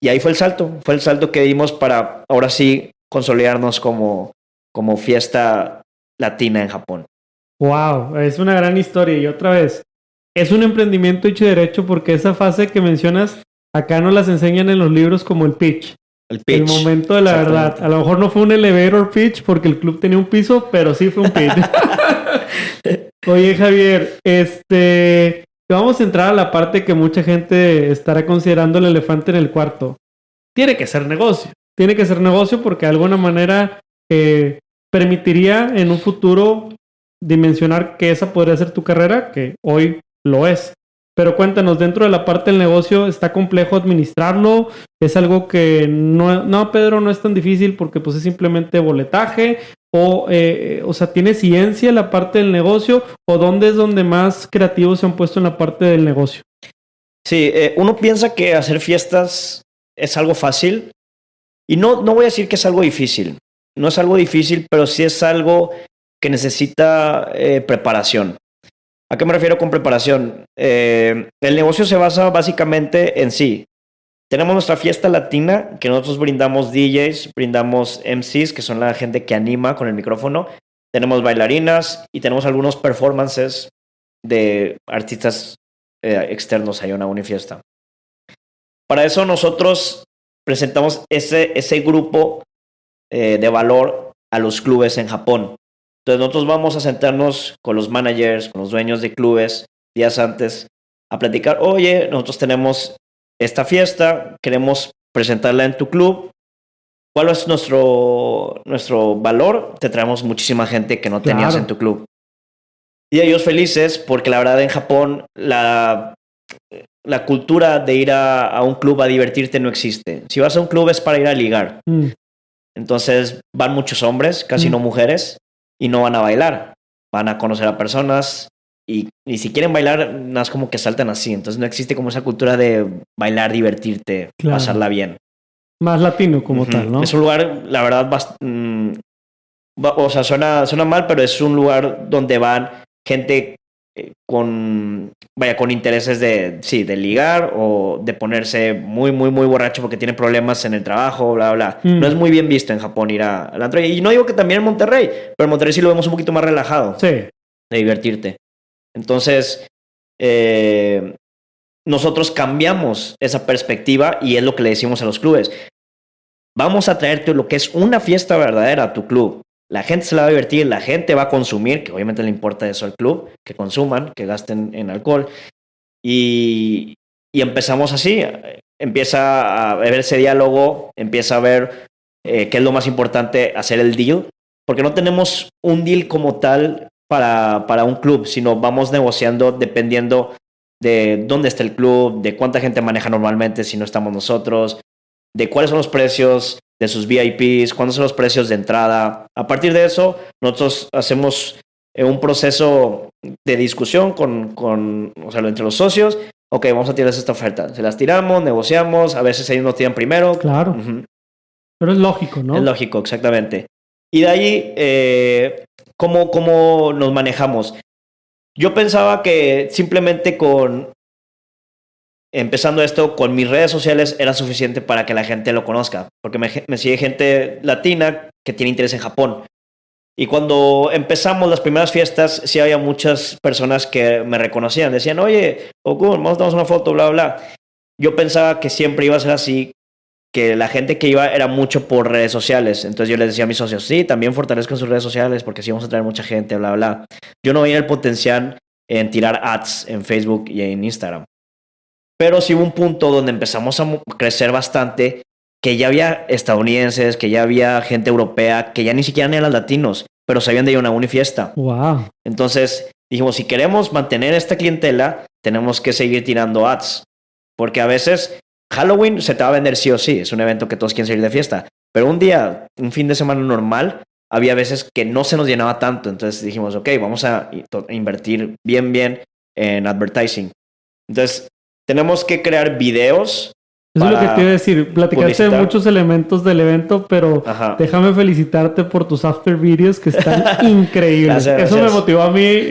Y ahí fue el salto que dimos para ahora sí consolidarnos como fiesta latina en Japón. Wow, es una gran historia. Y otra vez, es un emprendimiento hecho y derecho porque esa fase que mencionas, acá nos las enseñan en los libros como el pitch. El momento de la verdad. A lo mejor no fue un elevator pitch porque el club tenía un piso, pero sí fue un pitch. Oye, Javier, vamos a entrar a la parte que mucha gente estará considerando el elefante en el cuarto. Tiene que ser negocio. Tiene que ser negocio porque de alguna manera permitiría en un futuro dimensionar que esa podría ser tu carrera, que hoy lo es. Pero cuéntanos, dentro de la parte del negocio, ¿está complejo administrarlo? ¿Es algo que no, Pedro, no es tan difícil porque pues es simplemente boletaje? O sea, ¿tiene ciencia la parte del negocio? ¿O dónde es donde más creativos se han puesto en la parte del negocio? Sí, uno piensa que hacer fiestas es algo fácil. Y no voy a decir que es algo difícil. No es algo difícil, pero sí es algo que necesita preparación. ¿A qué me refiero con preparación? El negocio se basa básicamente en sí. Tenemos nuestra fiesta latina, que nosotros brindamos DJs, brindamos MCs, que son la gente que anima con el micrófono. Tenemos bailarinas y tenemos algunos performances de artistas externos a una fiesta. Para eso nosotros presentamos ese grupo de valor a los clubes en Japón. Entonces nosotros vamos a sentarnos con los managers, con los dueños de clubes días antes a platicar. Oye, nosotros tenemos esta fiesta, queremos presentarla en tu club. ¿Cuál es nuestro valor? Te traemos muchísima gente que no tenías en tu club. Y ellos felices porque la verdad en Japón la cultura de ir a un club a divertirte no existe. Si vas a un club es para ir a ligar. Entonces van muchos hombres, casi no mujeres, y no van a bailar. Van a conocer a personas y si quieren bailar, no es como que saltan así. Entonces no existe como esa cultura de bailar, divertirte, pasarla bien. Más latino como tal, ¿no? Es un lugar, la verdad, o sea, suena mal, pero es un lugar donde van gente con intereses de ligar o de ponerse muy, muy, muy borracho porque tiene problemas en el trabajo, bla, bla. No es muy bien visto en Japón ir al antro. Y no digo que también en Monterrey, pero en Monterrey sí lo vemos un poquito más relajado. Sí. De divertirte. Entonces, nosotros cambiamos esa perspectiva y es lo que le decimos a los clubes. Vamos a traerte lo que es una fiesta verdadera a tu club. La gente se la va a divertir, la gente va a consumir, que obviamente le importa eso al club, que consuman, que gasten en alcohol. Y empezamos así. Empieza a ver ese diálogo, empieza a ver qué es lo más importante, hacer el deal. Porque no tenemos un deal como tal para un club, sino vamos negociando dependiendo de dónde está el club, de cuánta gente maneja normalmente si no estamos nosotros, de cuáles son los precios de sus VIPs, cuáles son los precios de entrada. A partir de eso, nosotros hacemos un proceso de discusión entre los socios. Ok, vamos a tirarles esta oferta. Se las tiramos, negociamos, a veces ellos nos tiran primero. Claro. Pero es lógico, ¿no? Es lógico, exactamente. Y de ahí, ¿cómo nos manejamos? Yo pensaba que simplemente empezando esto con mis redes sociales era suficiente para que la gente lo conozca, porque me sigue gente latina que tiene interés en Japón. Y cuando empezamos las primeras fiestas, sí había muchas personas que me reconocían, decían, oye, Okun, vamos a darnos una foto, bla, bla. Yo pensaba que siempre iba a ser así, que la gente que iba era mucho por redes sociales. Entonces yo les decía a mis socios, sí, también fortalezcan sus redes sociales porque sí vamos a traer mucha gente, bla, bla. Yo no veía el potencial en tirar ads en Facebook y en Instagram. Pero sí hubo un punto donde empezamos a crecer bastante, que ya había estadounidenses, que ya había gente europea, que ya ni siquiera eran latinos, pero sabían de ir a una unifiesta. Wow. Entonces dijimos, si queremos mantener esta clientela, tenemos que seguir tirando ads. Porque a veces Halloween se te va a vender sí o sí, es un evento que todos quieren salir de fiesta. Pero un fin de semana normal, había veces que no se nos llenaba tanto. Entonces dijimos, ok, vamos a invertir bien en advertising. Entonces, tenemos que crear videos. Eso es lo que te iba a decir. Platicaste de muchos elementos del evento, pero déjame felicitarte por tus after videos que están increíbles. Gracias. Eso me motivó a mí,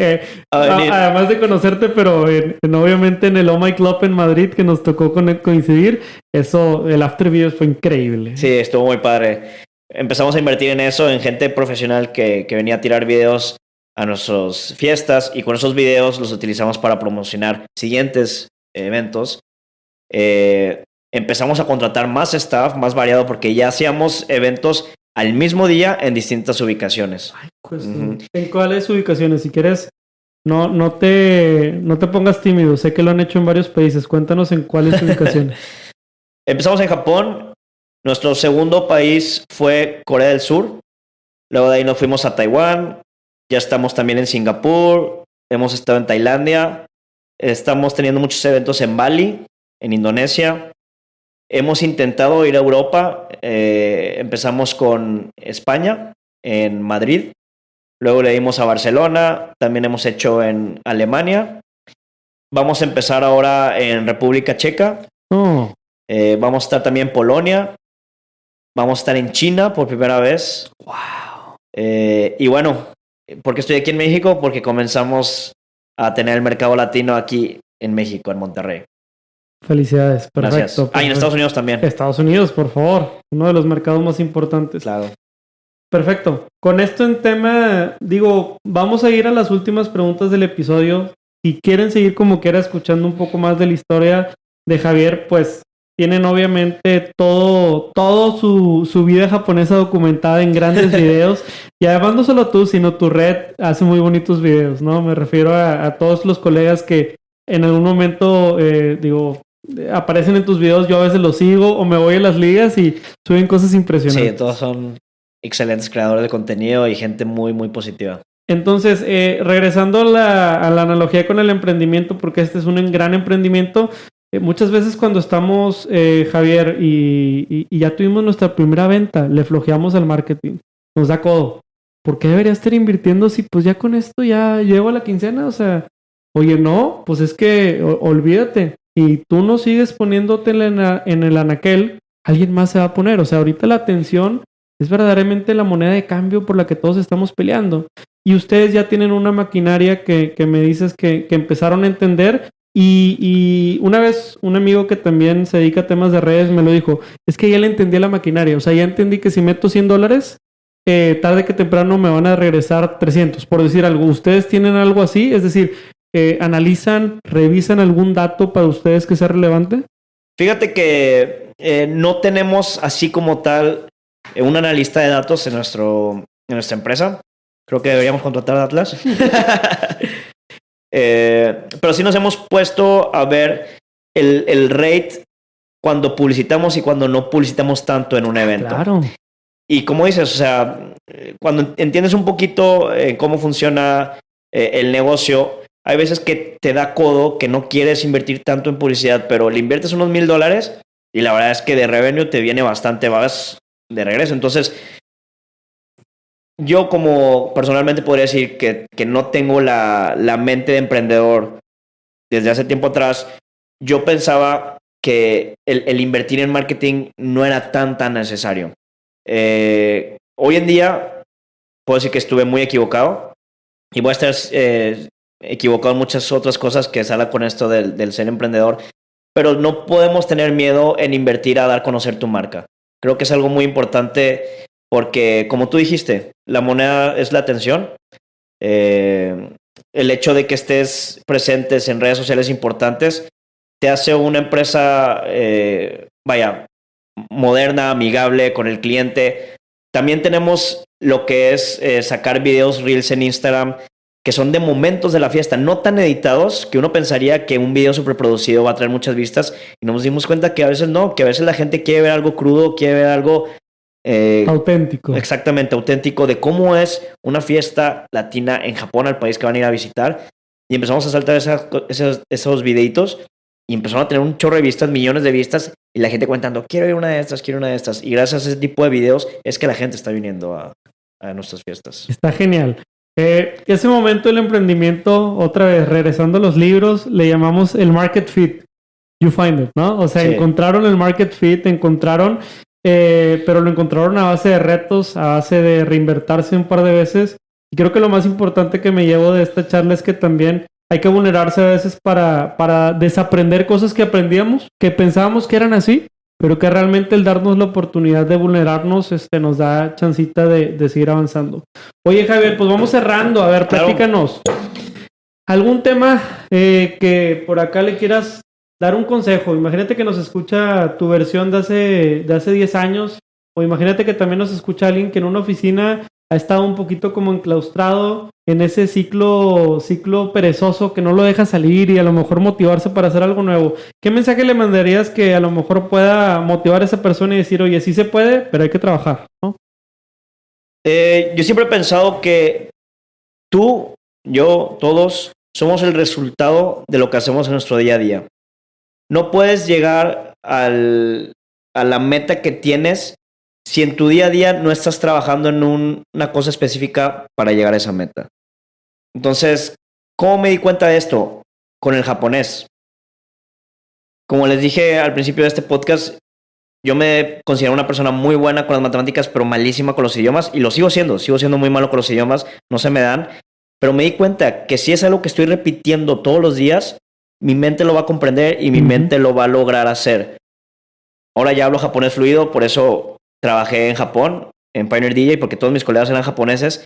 además de conocerte, pero obviamente en el Oh My Club en Madrid, que nos tocó coincidir, el after videos fue increíble. Sí, estuvo muy padre. Empezamos a invertir en eso, en gente profesional que venía a tirar videos a nuestras fiestas y con esos videos los utilizamos para promocionar siguientes eventos. Empezamos a contratar más staff, más variado, porque ya hacíamos eventos al mismo día en distintas ubicaciones. Ay, pues, ¿en cuáles ubicaciones? Si quieres, no te pongas tímido. Sé que lo han hecho en varios países. Cuéntanos en cuáles ubicaciones. Empezamos en Japón. Nuestro segundo país fue Corea del Sur. Luego de ahí nos fuimos a Taiwán. Ya estamos también en Singapur. Hemos estado en Tailandia. Estamos teniendo muchos eventos en Bali, en Indonesia. Hemos intentado ir a Europa. Empezamos con España, en Madrid. Luego le dimos a Barcelona. También hemos hecho en Alemania. Vamos a empezar ahora en República Checa. Vamos a estar también en Polonia. Vamos a estar en China por primera vez. ¡Wow! Y bueno, ¿por qué estoy aquí en México? Porque comenzamos a tener el mercado latino aquí en México, en Monterrey. Felicidades, perfecto. Gracias. Y en Estados Unidos también. Estados Unidos, por favor, uno de los mercados más importantes. Claro. Perfecto. Con esto en tema, vamos a ir a las últimas preguntas del episodio. Si quieren seguir como quiera escuchando un poco más de la historia de Javier, pues tienen obviamente todo su vida japonesa documentada en grandes videos. Y además no solo tú, sino tu red hace muy bonitos videos, ¿no? Me refiero a todos los colegas que en algún momento, aparecen en tus videos. Yo a veces los sigo o me voy a las ligas y suben cosas impresionantes. Sí, todos son excelentes creadores de contenido y gente muy, muy positiva. Entonces, regresando a la analogía con el emprendimiento, porque este es un gran emprendimiento, Muchas veces cuando estamos, Javier, y ya tuvimos nuestra primera venta, le flojeamos al marketing, nos da codo. ¿Por qué debería estar invirtiendo si pues ya con esto ya llego a la quincena? O sea, oye, no, pues es que olvídate. Y tú no sigues poniéndote en el anaquel, alguien más se va a poner. O sea, ahorita la atención es verdaderamente la moneda de cambio por la que todos estamos peleando. Y ustedes ya tienen una maquinaria que me dices que empezaron a entender. Y una vez un amigo que también se dedica a temas de redes me lo dijo, es que ya le entendí la maquinaria. O sea, ya entendí que si meto $100, tarde que temprano me van a regresar 300, por decir algo. ¿Ustedes tienen algo así? Es decir, analizan, revisan algún dato para ustedes que sea relevante. Fíjate que no tenemos así como tal un analista de datos en nuestra empresa. Creo que deberíamos contratar a Atlas. Pero sí nos hemos puesto a ver el rate cuando publicitamos y cuando no publicitamos tanto en un evento. Claro. Y como dices, o sea, cuando entiendes un poquito cómo funciona el negocio, hay veces que te da codo que no quieres invertir tanto en publicidad, pero le inviertes unos $1,000 y la verdad es que de revenue te viene bastante más de regreso. Entonces, yo como personalmente podría decir que no tengo la mente de emprendedor desde hace tiempo atrás. Yo pensaba que el invertir en marketing no era tan necesario. Hoy en día puedo decir que estuve muy equivocado y voy a estar equivocado en muchas otras cosas que salen con esto del ser emprendedor, pero no podemos tener miedo en invertir a dar a conocer tu marca. Creo que es algo muy importante porque, como tú dijiste, la moneda es la atención. El hecho de que estés presentes en redes sociales importantes te hace una empresa, moderna, amigable con el cliente. También tenemos lo que es sacar videos reels en Instagram que son de momentos de la fiesta, no tan editados, que uno pensaría que un video superproducido va a traer muchas vistas, y nos dimos cuenta que a veces no, que a veces la gente quiere ver algo crudo, quiere ver algo auténtico. Exactamente, auténtico, de cómo es una fiesta latina en Japón, al país que van a ir a visitar. Y empezamos a saltar esos videitos y empezaron a tener un chorro de vistas, millones de vistas, y la gente contando, quiero ir a una de estas, quiero una de estas. Y gracias a ese tipo de videos es que la gente está viniendo a nuestras fiestas. Está genial. Ese momento del emprendimiento, otra vez, regresando a los libros, le llamamos el market fit. You find it, ¿no? O sea, sí. Encontraron el market fit, pero lo encontraron a base de retos, a base de reinvertirse un par de veces. Y creo que lo más importante que me llevo de esta charla es que también hay que vulnerarse a veces para desaprender cosas que aprendíamos, que pensábamos que eran así, pero que realmente el darnos la oportunidad de vulnerarnos nos da chancita de seguir avanzando. Oye, Javier, pues vamos cerrando. A ver, platícanos. ¿Algún tema que por acá le quieras dar un consejo? Imagínate que nos escucha tu versión de hace 10 años, o imagínate que también nos escucha alguien que en una oficina ha estado un poquito como enclaustrado en ese ciclo perezoso que no lo deja salir y a lo mejor motivarse para hacer algo nuevo. ¿Qué mensaje le mandarías que a lo mejor pueda motivar a esa persona y decir, oye, sí se puede, pero hay que trabajar, ¿no? Yo siempre he pensado que tú, yo, todos somos el resultado de lo que hacemos en nuestro día a día. No puedes llegar a la meta que tienes si en tu día a día no estás trabajando en una cosa específica para llegar a esa meta. Entonces, ¿cómo me di cuenta de esto? Con el japonés. Como les dije al principio de este podcast, yo me considero una persona muy buena con las matemáticas, pero malísima con los idiomas, y lo sigo siendo muy malo con los idiomas, no se me dan, pero me di cuenta que si es algo que estoy repitiendo todos los días, mi mente lo va a comprender y mi mente lo va a lograr hacer. Ahora ya hablo japonés fluido, por eso trabajé en Japón, en Pioneer DJ, porque todos mis colegas eran japoneses.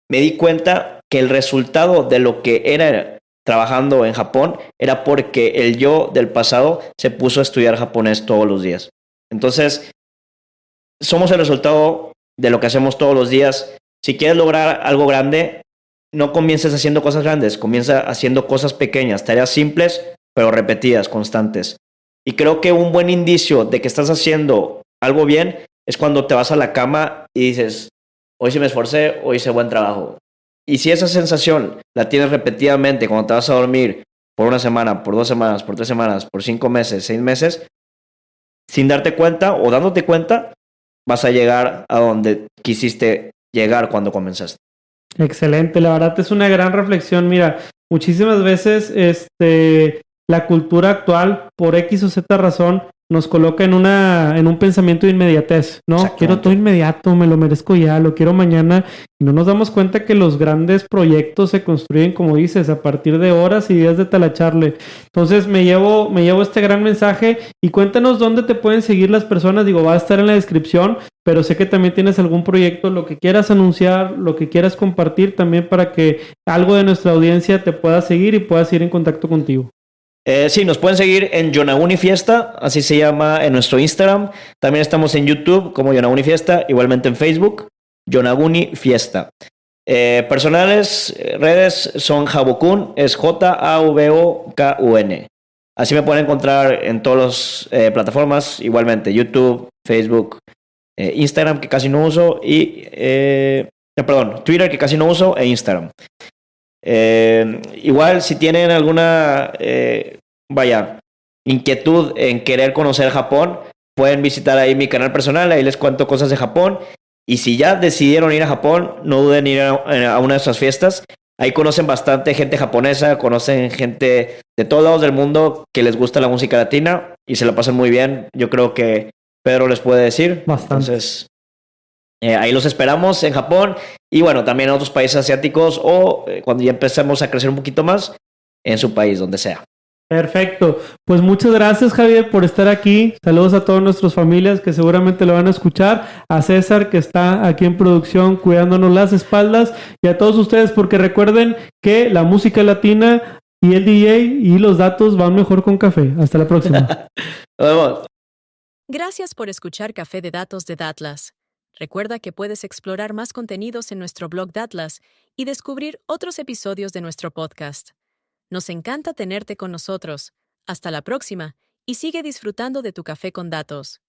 Me di cuenta que el resultado de lo que era trabajando en Japón era porque el yo del pasado se puso a estudiar japonés todos los días. Entonces, somos el resultado de lo que hacemos todos los días. Si quieres lograr algo grande, no comiences haciendo cosas grandes, comienza haciendo cosas pequeñas, tareas simples, pero repetidas, constantes. Y creo que un buen indicio de que estás haciendo algo bien es cuando te vas a la cama y dices, hoy sí me esforcé, hoy hice buen trabajo. Y si esa sensación la tienes repetidamente cuando te vas a dormir por una semana, por 2 semanas, por 3 semanas, por 5 meses, 6 meses, sin darte cuenta o dándote cuenta, vas a llegar a donde quisiste llegar cuando comenzaste. Excelente, la verdad es una gran reflexión. Mira, muchísimas veces la cultura actual, por X o Z razón, nos coloca en un pensamiento de inmediatez, ¿no? Quiero todo inmediato, me lo merezco ya, lo quiero mañana. Y no nos damos cuenta que los grandes proyectos se construyen, como dices, a partir de horas y días de talacharle. Entonces me llevo este gran mensaje y cuéntanos dónde te pueden seguir las personas. Digo, va a estar en la descripción, pero sé que también tienes algún proyecto, lo que quieras anunciar, lo que quieras compartir también para que algo de nuestra audiencia te pueda seguir y puedas ir en contacto contigo. Sí, nos pueden seguir en Yonaguni Fiesta, así se llama en nuestro Instagram. También estamos en YouTube como Yonaguni Fiesta, igualmente en Facebook, Yonaguni Fiesta. Personales, redes son Javokun, es Javokun. Así me pueden encontrar en todas las plataformas, igualmente YouTube, Facebook, Instagram, que casi no uso, y Twitter, que casi no uso, e Instagram. Igual si tienen alguna inquietud en querer conocer Japón, pueden visitar ahí mi canal personal, ahí les cuento cosas de Japón. Y si ya decidieron ir a Japón, no duden en ir a una de esas fiestas. Ahí conocen bastante gente japonesa, conocen gente de todos lados del mundo que les gusta la música latina y se la pasan muy bien. Yo creo que Pedro les puede decir. Bastante. Entonces, ahí los esperamos en Japón y bueno, también en otros países asiáticos o cuando ya empecemos a crecer un poquito más, en su país, donde sea. Perfecto. Pues muchas gracias, Javier, por estar aquí. Saludos a todas nuestras familias que seguramente lo van a escuchar. A César, que está aquí en producción cuidándonos las espaldas. Y a todos ustedes, porque recuerden que la música latina y el DJ y los datos van mejor con café. Hasta la próxima. Nos vemos. Gracias por escuchar Café de Datos de Datlas. Recuerda que puedes explorar más contenidos en nuestro blog Datlas y descubrir otros episodios de nuestro podcast. Nos encanta tenerte con nosotros. Hasta la próxima y sigue disfrutando de tu café con datos.